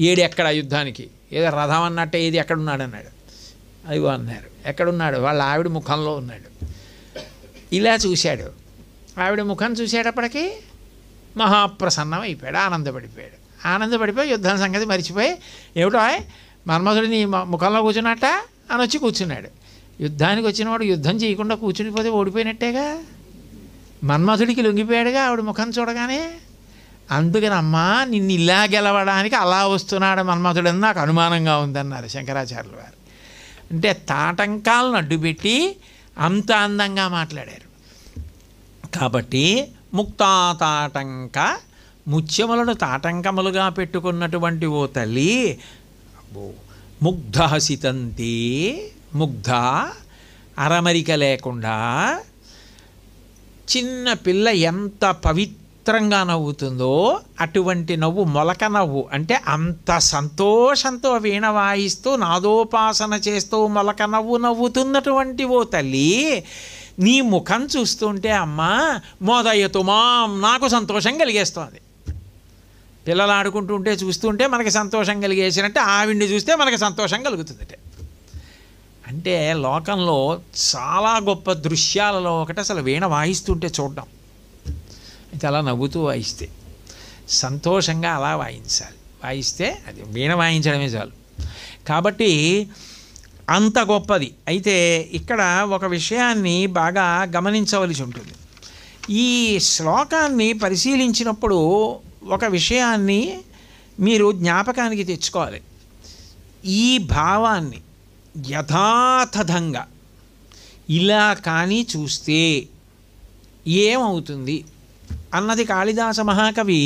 ఏడు ఎక్కడ యుద్ధానికి, ఏదో రథం అన్నట్టే ఏది ఎక్కడున్నాడు అన్నాడు. అదిగో అన్నారు. ఎక్కడున్నాడు? వాళ్ళ ఆవిడ ముఖంలో ఉన్నాడు. ఇలా చూశాడు. ఆవిడ ముఖం చూసేటప్పటికి మహాప్రసన్నం అయిపోయాడు, ఆనందపడిపోయి యుద్ధం సంగతి మర్చిపోయి, ఏమిటో మన్మధుడు నీ ముఖంలో కూర్చున్నట్ట అని వచ్చి కూర్చున్నాడు. యుద్ధానికి వచ్చినవాడు యుద్ధం చేయకుండా కూర్చునిపోతే ఓడిపోయినట్టేగా. మన్మధుడికి లొంగిపోయాడుగా ఆవిడ ముఖం చూడగానే. అందుకని అమ్మా నిన్ను ఇలా గెలవడానికి అలా వస్తున్నాడు మన్మధుడని నాకు అనుమానంగా ఉందన్నారు శంకరాచార్యుల వారు. అంటే తాటంకాలను అడ్డుపెట్టి అంత అందంగా మాట్లాడారు. కాబట్టి ముక్తాతాటంక, ముత్యములను తాటంకములుగా పెట్టుకున్నటువంటి ఓ తల్లి, ముగ్ధ హసితంతే, ముగ్ధ అరమరిక లేకుండా చిన్న పిల్ల ఎంత పవిత్రంగా నవ్వుతుందో అటువంటి నవ్వు మొలక నవ్వు. అంటే అంత సంతోషంతో వీణ వాయిస్తూ నాదోపాసన చేస్తూ మొలక నవ్వు నవ్వుతున్నటువంటి ఓ తల్లి, నీ ముఖం చూస్తుంటే అమ్మా మోదయ్యతో నాకు సంతోషం కలిగేస్తోంది. పిల్లలు ఆడుకుంటుంటే చూస్తుంటే మనకి సంతోషం కలిగేసినట్టే ఆవిడ్ని చూస్తే మనకి సంతోషం కలుగుతుంది. అంటే లోకంలో చాలా గొప్ప దృశ్యాలలో ఒకటి అసలు వీణ వాయిస్తుంటే చూడడం. అయితే అలా నవ్వుతూ వాయిస్తే సంతోషంగా అలా వాయిస్తే అది వీణ వాయించడమే చాలు. కాబట్టి అంత గొప్పది. అయితే ఇక్కడ ఒక విషయాన్ని బాగా గమనించవలసి ఉంటుంది. ఈ శ్లోకాన్ని పరిశీలించినప్పుడు ఒక విషయాన్ని మీరు జ్ఞాపకానికి తెచ్చుకోవాలి. ఈ భావాన్ని యథాతథంగా ఇలా కానీ చూస్తే ఏమవుతుంది అన్నది కాళిదాస మహాకవి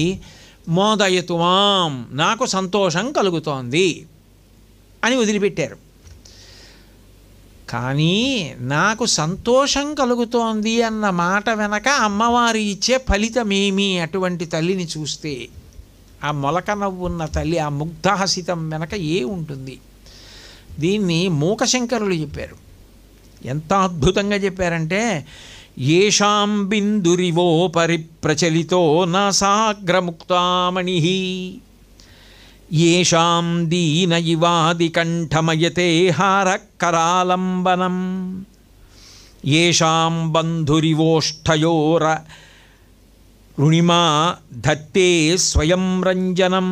మోదయతు మాం, నాకు సంతోషం కలుగుతోంది అని వదిలిపెట్టారు. కానీ నాకు సంతోషం కలుగుతోంది అన్న మాట వెనక అమ్మవారు ఇచ్చే ఫలితమేమి అటువంటి తల్లిని చూస్తే? ఆ మొలక నవ్వున్న తల్లి, ఆ ముగ్ధహసితం వెనక ఏ ఉంటుంది? దీన్ని మూకశంకరులు చెప్పారు. ఎంత అద్భుతంగా చెప్పారంటే, ఏషాం బిందురివో పరిప్రచలితో నాసాగ్రముక్తామణి ఏషాం దీన ఇవాది కంఠమయతే హారకరాలంబనం ఏషాం బంధురివోష్ఠయోర రుణిమా ధత్తే స్వయం రంజనం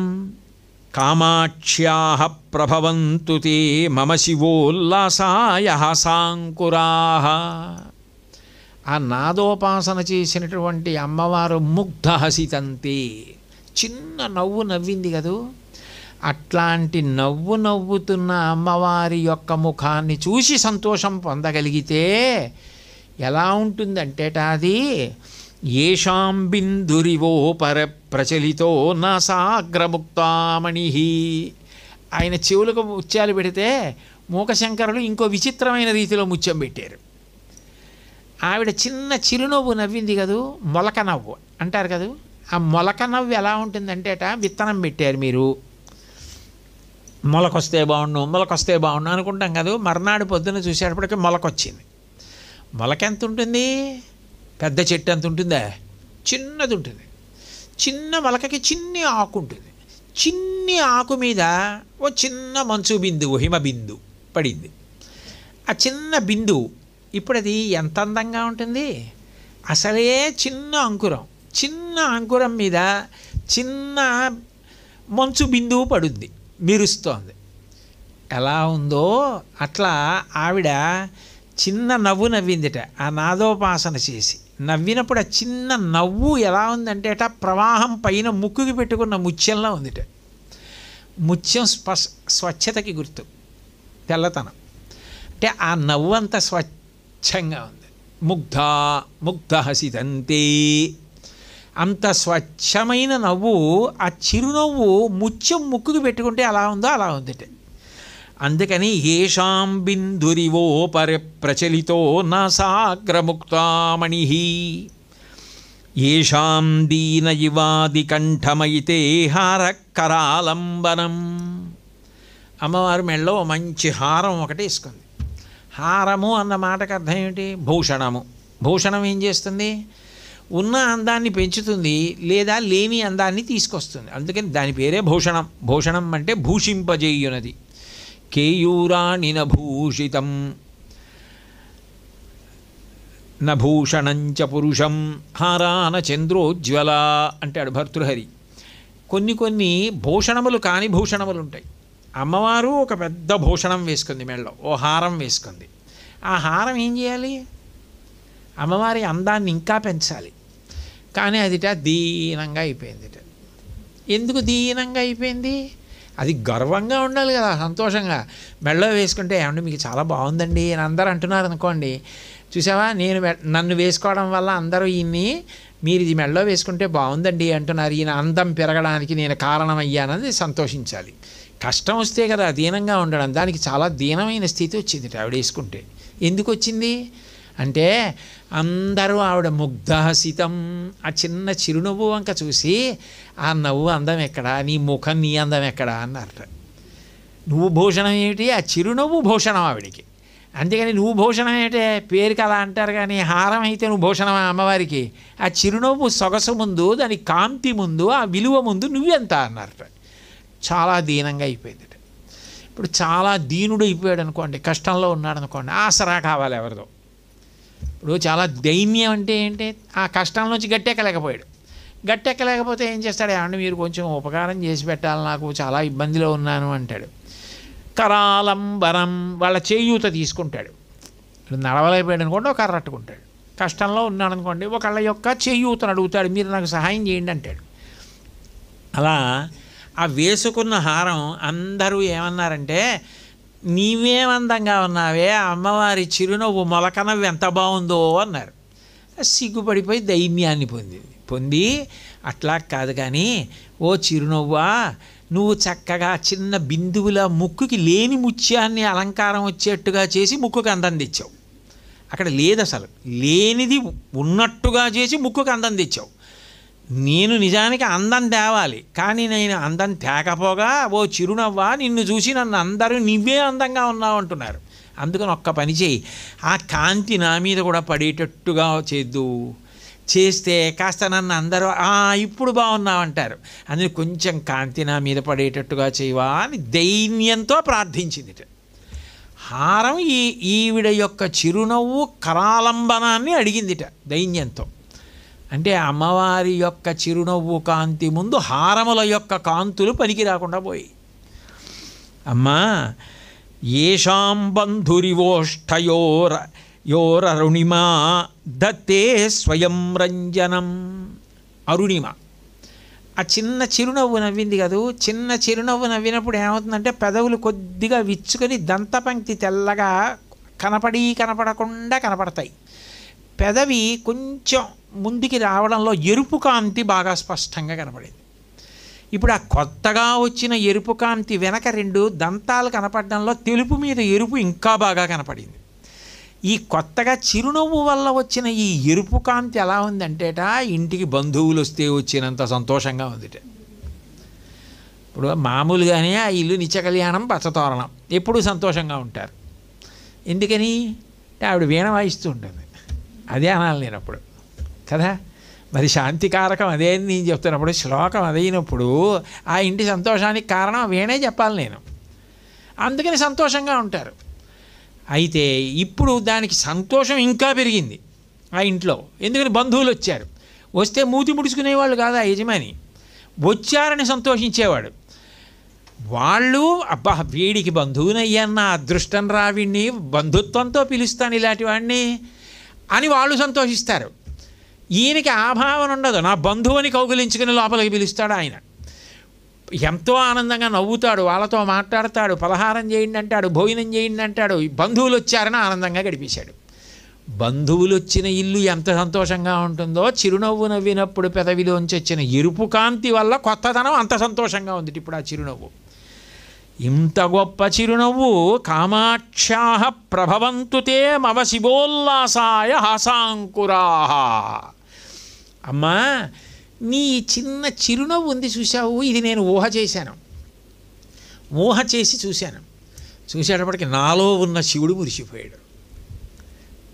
కామాక్ష్యాః ప్రభవంతు తే మమ శివోల్లాసాయ సాంకురాః. ఆ నాదోపాసన చేసినటువంటి అమ్మవారు ముగ్ధహసితంతే, చిన్న నవ్వు నవ్వింది కదూ, అట్లాంటి నవ్వు నవ్వుతున్న అమ్మవారి యొక్క ముఖాన్ని చూసి సంతోషం పొందగలిగితే ఎలా ఉంటుందంటే అది ఏషాం బిందురివో ప్రచలితో నాసాగ్రముక్తామణి. ఆయన చెవులకు ముత్యాలు పెడితే మూకశంకరులు ఇంకో విచిత్రమైన రీతిలో ముత్యం పెట్టారు. ఆవిడ చిన్న చిరునవ్వు నవ్వింది కదూ, మొలక నవ్వు అంటారు కదూ, ఆ మొలక నవ్వు ఎలా ఉంటుందంటే విత్తనం పెట్టారు మీరు, మొలకొస్తే బాగుండు అనుకుంటాం కదా. మర్నాడు పొద్దున్న చూసేటప్పటికి మొలకొచ్చింది. మొలక ఎంత ఉంటుంది? పెద్ద చెట్టు ఎంత ఉంటుందా? చిన్నది ఉంటుంది. చిన్న మొలకకి చిన్ని ఆకు ఉంటుంది. చిన్ని ఆకు మీద ఓ చిన్న మంచు బిందువు, హిమ బిందు పడింది. ఆ చిన్న బిందువు ఇప్పుడు అది ఎంత అందంగా ఉంటుంది? అసలే చిన్న అంకురం మీద చిన్న మంచు బిందువు పడుద్ది, మెరుస్తోంది. ఎలా ఉందో అట్లా ఆవిడ చిన్న నవ్వు నవ్విందిట. ఆ నాదోపాసన చేసి నవ్వినప్పుడు ఆ చిన్న నవ్వు ఎలా ఉందంటే ప్రవాహం పైన ముక్కుకి పెట్టుకున్న ముత్యంలా ఉందిట. ముత్యం స్వచ్ఛతకి గుర్తు, తెల్లతనం. అంటే ఆ నవ్వు అంత స్వచ్ఛంగా ఉంది. ముగ్ధహసితంతే, అంత స్వచ్ఛమైన నవ్వు. ఆ చిరునవ్వు ముత్యం ముక్కుకి పెట్టుకుంటే అలా ఉందో అలా ఉందిట. అందుకని ఏషాం బిందురివో ప్రచలితో నాసాగ్రముక్తామణి ఏషాం దీన ఇవాది కంఠమయితే హారకరాలంబనం. అమ్మవారు మెళ్ళో మంచి హారం ఒకటి వేసుకుంది. హారము అన్న మాటకు అర్థం ఏమిటి? భూషణము. భూషణం ఏం చేస్తుంది? ఉన్న అందాన్ని పెంచుతుంది, లేదా లేని అందాన్ని తీసుకొస్తుంది. అందుకని దాని పేరే భూషణం. భూషణం అంటే భూషింపజేయునది. కేయూరాణిన భూషితం నభూషణంచ పురుషం హారాన చంద్రోజ్వల అంటాడు భర్తృహరి. కొన్ని కొన్ని భూషణములు కాని భూషణములు ఉంటాయి. అమ్మవారు ఒక పెద్ద భూషణం వేసుకుంది, మెడలో ఓ హారం వేసుకుంది. ఆ హారం ఏం చేయాలి? అమ్మవారి అందాన్ని ఇంకా పెంచాలి. కానీ అదిట దీనంగా అయిపోయిందిట. ఎందుకు దీనంగా అయిపోయింది? అది గర్వంగా ఉండాలి కదా, సంతోషంగా. మెడలో వేసుకుంటే ఏమంటే మీకు చాలా బాగుందండి అని అందరూ అంటున్నారు అనుకోండి, చూసావా నన్ను వేసుకోవడం వల్ల అందరూ ఈయన్ని మీరు ఇది మెడలో వేసుకుంటే బాగుందండి అంటున్నారు, ఈయన అందం పెరగడానికి నేను కారణమయ్యానని సంతోషించాలి. కష్టం వస్తే కదా దీనంగా ఉండడం. దానికి చాలా దీనమైన స్థితి వచ్చింది ఆవిడ వేసుకుంటే. ఎందుకు వచ్చింది అంటే అందరూ ఆవిడ ముగ్ధహసితం, ఆ చిన్న చిరునవ్వు వంక చూసి ఆ నవ్వు అందం ఎక్కడా, నీ ముఖం నీ అందం ఎక్కడా అన్నారట. నువ్వు భూషణం ఏమిటి? ఆ చిరునవ్వు భూషణం ఆవిడికి. అంతేగాని నువ్వు భూషణం ఏంటే పేరుకి అలా అంటారు, కానీ హారం అయితే నువ్వు భూషణమా అమ్మవారికి? ఆ చిరునవ్వు సొగసు ముందు, దాని కాంతి ముందు, ఆ విలువ ముందు నువ్వెంత అన్నారట. చాలా దీనంగా అయిపోయింది. ఇప్పుడు చాలా దీనుడు అయిపోయాడు అనుకోండి, కష్టంలో ఉన్నాడు అనుకోండి, ఆసరా కావాలి ఎవరిదో. ఇప్పుడు చాలా దైన్యం అంటే ఏంటి? ఆ కష్టంలోంచి గట్టెక్కలేకపోయాడు. గట్టెక్కలేకపోతే ఏం చేస్తాడు? ఏమంటే మీరు కొంచెం ఉపకారం చేసి పెట్టాలి, నాకు చాలా ఇబ్బందిలో ఉన్నాను అంటాడు. కరాలంబరం, వాళ్ళ చేయూత తీసుకుంటాడు. నడవలేకపోయాడు అనుకోండి, ఒక కర్ర అట్టుకుంటాడు. కష్టంలో ఉన్నాడు అనుకోండి, ఒకళ్ళ యొక్క చేయూతను అడుగుతాడు, మీరు నాకు సహాయం చేయండి అంటాడు. అలా ఆ వేసుకున్న హారం అందరూ ఏమన్నారంటే, నీవేమందంగా ఉన్నావే, అమ్మవారి చిరునవ్వు మొలకనవ్వు ఎంత బాగుందో అన్నారు. సిగ్గుపడిపోయి దైన్యాన్ని పొంది అట్లా కాదు కానీ, ఓ చిరునవ్వా, నువ్వు చక్కగా చిన్న బిందువుల ముక్కుకి లేని ముత్యాన్ని అలంకారం వచ్చేట్టుగా చేసి ముక్కుకి అందం తెచ్చావు. అక్కడ లేదు అసలు, లేనిది ఉన్నట్టుగా చేసి ముక్కుకి అందం తెచ్చావు. నేను నిజానికి అందం తేవాలి, కానీ నేను అందం తేకపోగా ఓ చిరునవ్వా, నిన్ను చూసి నన్ను అందరూ నువ్వే అందంగా ఉన్నావు అంటున్నారు. అందుకని ఒక్క పని చేయి, ఆ కాంతి నా మీద కూడా పడేటట్టుగా చేస్తే కాస్త నన్ను అందరూ ఇప్పుడు బాగున్నావు అంటారు. అందుకని కొంచెం కాంతి నా మీద పడేటట్టుగా చేయవా అని దైన్యంతో ప్రార్థించింది. హారం ఈవిడ యొక్క చిరునవ్వు కరాలంబనాన్ని అడిగిందిట దైన్యంతో. అంటే అమ్మవారి యొక్క చిరునవ్వు కాంతి ముందు హారముల యొక్క కాంతులు పనికి రాకుండా పోయి, అమ్మా ఏషాం బంధురివోష్ఠయోరరుణిమా దత్తే స్వయం రంజనం. అరుణిమ ఆ చిన్న చిరునవ్వు నవ్వింది కదూ, చిన్న చిరునవ్వు నవ్వినప్పుడు ఏమవుతుందంటే పెదవులు కొద్దిగా విచ్చుకొని దంతపంక్తి తెల్లగా కనపడకుండా కనపడతాయి. పెదవి కొంచెం ముందుకి రావడంలో ఎరుపు కాంతి బాగా స్పష్టంగా కనపడేది. ఇప్పుడు ఆ కొత్తగా వచ్చిన ఎరుపు కాంతి వెనక రెండు దంతాలు కనపడడంలో తెలుపు మీద ఎరుపు ఇంకా బాగా కనపడింది. ఈ కొత్తగా చిరునవ్వు వల్ల వచ్చిన ఈ ఎరుపు కాంతి ఎలా ఉందంటేట, ఇంటికి బంధువులు వస్తే వచ్చినంత సంతోషంగా ఉందిట. ఇప్పుడు మామూలుగానే ఆ ఇల్లు నిత్య కళ్యాణం పచ్చతోరణం, ఎప్పుడూ సంతోషంగా ఉంటారు. ఎందుకని? ఆవిడ వీణ వాయిస్తూ ఉంటుంది. అదే అనాలి నేను అప్పుడు కదా. మరి శాంతికారకం అదే అని నేను చెప్తున్నప్పుడు, శ్లోకం అదైనప్పుడు ఆ ఇంటి సంతోషానికి కారణం వీణే చెప్పాలి నేను. అందుకని సంతోషంగా ఉంటారు. అయితే ఇప్పుడు దానికి సంతోషం ఇంకా పెరిగింది ఆ ఇంట్లో. ఎందుకని? బంధువులు వచ్చారు. వస్తే మూతి ముడుచుకునేవాళ్ళు కాదు ఆ యజమాని, వచ్చారని సంతోషించేవాడు. వాళ్ళు అబ్బా వీడికి బంధువునయ్యన్న అదృష్టం రావిడిని బంధుత్వంతో పిలుస్తాను ఇలాంటి వాడిని అని వాళ్ళు సంతోషిస్తారు. ఈయనకి ఆ భావన ఉండదు. నా బంధువుని కౌగులించుకుని లోపలికి పిలుస్తాడు ఆయన. ఎంతో ఆనందంగా నవ్వుతాడు, వాళ్ళతో మాట్లాడతాడు, పలహారం చేయండి అంటాడు, భోజనం చేయండి అంటాడు. బంధువులు వచ్చారని ఆనందంగా గడిపేశాడు. బంధువులు వచ్చిన ఇల్లు ఎంత సంతోషంగా ఉంటుందో, చిరునవ్వు నవ్వినప్పుడు పెదవిలోంచి వచ్చిన ఎరుపు కాంతి వల్ల కొత్తదనం అంత సంతోషంగా ఉంది. ఇప్పుడు ఆ చిరునవ్వు, ఇంత గొప్ప చిరునవ్వు, కామాక్షాః ప్రభవంతు తే మవ శివోల్లాసాయ హాసాంకురాః. అమ్మా నీ చిన్న చిరునవ్వు ఉంది చూశావు, ఇది నేను ఊహ చేశాను. ఊహ చేసి చూసేటప్పటికి నాలో ఉన్న శివుడు మురిసిపోయాడు.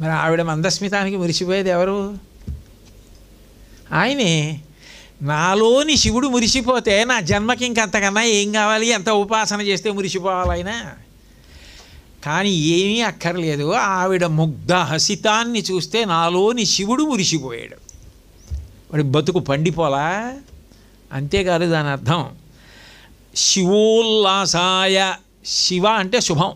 మరి ఆవిడ మందస్మితానికి మురిసిపోయేది ఎవరు? ఆయనే. నాలోని శివుడు మురిసిపోతే నా జన్మకి ఇంకంతకన్నా ఏం కావాలి? ఎంత ఉపాసన చేస్తే మురిసిపోవాలి ఆయన? కానీ ఏమీ అక్కర్లేదు, ఆవిడ ముగ్ధ హసితాన్ని చూస్తే నాలోని శివుడు మురిసిపోయాడు. వాడి బతుకు పండిపోలా. అంతేకాదు దాని అర్థం శివోల్లాసాయ. శివ అంటే శుభం.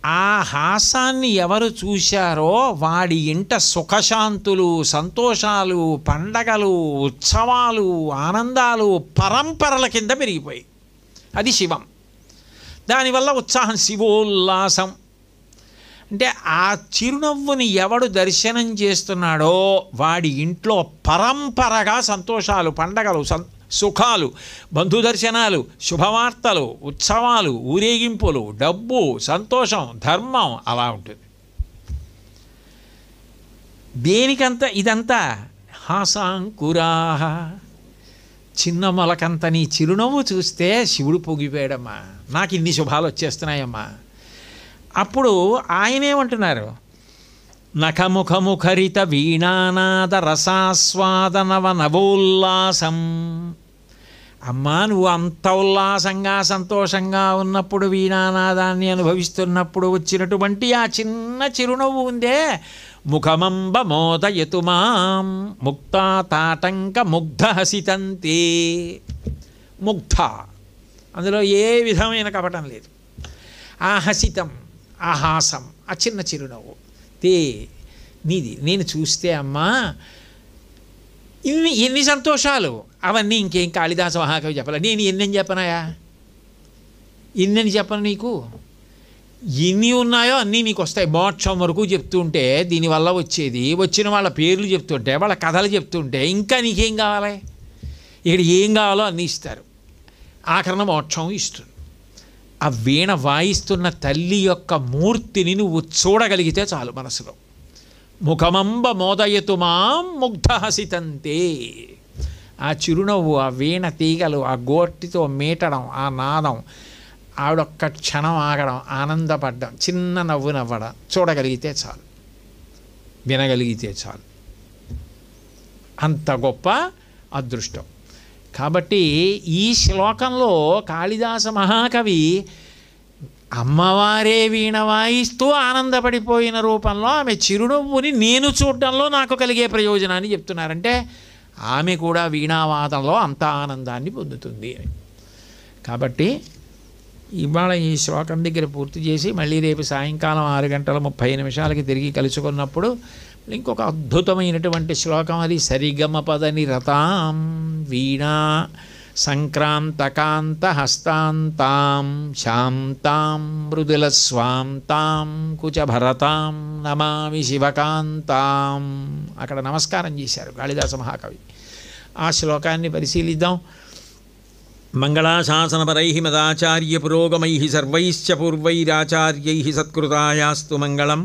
ఆ హాసాన్ని ఎవరు చూశారో వాడి ఇంట సుఖశాంతులు, సంతోషాలు, పండగలు, ఉత్సవాలు, ఆనందాలు పరంపరల కింద పెరిగిపోయి. అది శివం. దానివల్ల ఉత్సాహం, శివోల్లాసం. అంటే ఆ చిరునవ్వుని ఎవడు దర్శనం చేస్తున్నాడో వాడి ఇంట్లో పరంపరగా సంతోషాలు, పండగలు, సుఖాలు, బంధుదర్శనాలు, శుభవార్తలు, ఉత్సవాలు, ఊరేగింపులు, డబ్బు, సంతోషం, ధర్మం అలా ఉంటుంది. దేనికంత ఇదంతా? హాసాంకురాహ. చిన్న మొలకంత నీ చిరునవ్వు చూస్తే శివుడు పొగిపోయాడమ్మా, నాకు ఇన్ని శుభాలు వచ్చేస్తున్నాయమ్మా. అప్పుడు ఆయనేమంటున్నారు? నఖముఖముఖరిత వీణానాద రసాస్వాదనవ నవోల్లాసం. అమ్మా, నువ్వు అంత ఉల్లాసంగా సంతోషంగా ఉన్నప్పుడు, వీణానాదాన్ని అనుభవిస్తున్నప్పుడు వచ్చినటువంటి ఆ చిన్న చిరునవ్వు ఉందే, ముఖమంబ మోదయతు మాం ముక్తా తాటంక ముగ్ధ హసితంతే. ముగ్ధ, అందులో ఏ విధమైన కపటం లేదు. ఆ హసితం, ఆ హాసం, ఆ చిన్న చిరునవ్వు తే నీది. నేను చూస్తే అమ్మా ఎన్ని సంతోషాలు, అవన్నీ ఇంకేం కాళిదాస మహాకవి చెప్పాలి. నేను ఎన్నని చెప్పనాయా? ఎన్నని చెప్పను నీకు? ఎన్ని ఉన్నాయో అన్నీ నీకు వస్తాయి. మోక్షం వరకు చెప్తుంటే దీనివల్ల వచ్చేది, వచ్చిన వాళ్ళ పేర్లు చెప్తుంటే, వాళ్ళ కథలు చెప్తుంటే ఇంకా నీకేం కావాలి? ఇక్కడ ఏం కావాలో అన్నీ ఇస్తారు. ఆఖరణ మోక్షం ఇస్తుంది. ఆ వీణ వాయిస్తున్న తల్లి యొక్క మూర్తిని నువ్వు చూడగలిగితే చాలు మనసులో. ముఖమంబ మోదయతు మాం ముగ్ధ హసితంతే. ఆ చిరునవ్వు, ఆ వీణ తీగలు, ఆ గోటితో మీటడం, ఆ నాదం, ఆవిడొక్క క్షణం ఆగడం, ఆనందపడ్డం, చిన్న నవ్వు నవ్వడం చూడగలిగితే చాలు, వినగలిగితే చాలు. అంత గొప్ప అదృష్టం. కాబట్టి ఈ శ్లోకంలో కాళిదాస మహాకవి అమ్మవారే వీణ వాయిస్తూ ఆనందపడిపోయిన రూపంలో ఆమె చిరునవ్వుని నేను చూడడంలో నాకు కలిగే ప్రయోజనాన్ని చెప్తున్నారంటే ఆమె కూడా వీణావాదంలో అంత ఆనందాన్ని పొందుతుంది అని. కాబట్టి ఇవాళ ఈ శ్లోకం దగ్గర పూర్తి చేసి మళ్ళీ రేపు సాయంకాలం 6:30 తిరిగి కలుసుకున్నప్పుడు ఇంకొక అద్భుతమైనటువంటి శ్లోకం, అది సరిగమపదని రతాం వీణా సంక్రాంతకాంత హస్తాంతాం శాంతాం మృదుల స్వాంతాం కుచభరతాం నమామి శివకాంతాం. అక్కడ నమస్కారం చేశారు కాళిదాస మహాకవి. ఆ శ్లోకాన్ని పరిశీలిద్దాం. మంగళాశాసనపరై మదాచార్య పురోగమై సర్వైశ్చ పూర్వైరాచార్యై సత్కృతాయాస్తు మంగళం.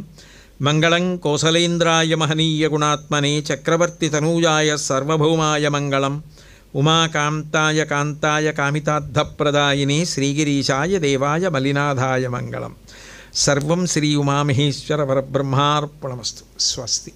మంగళం కోసలేంద్రాయ మహనీయ గుణాత్మనే చక్రవర్తి తనూజాయ సర్వభౌమాయ మంగళం. ఉమాకాంతాయ కాంతాయ కామితార్థప్రదాయినే శ్రీగిరీశాయ దేవాయ మలినాథాయ మంగళం. సర్వం శ్రీ ఉమామహేశ్వర పరబ్రహ్మార్పణమస్తు. స్వస్తి.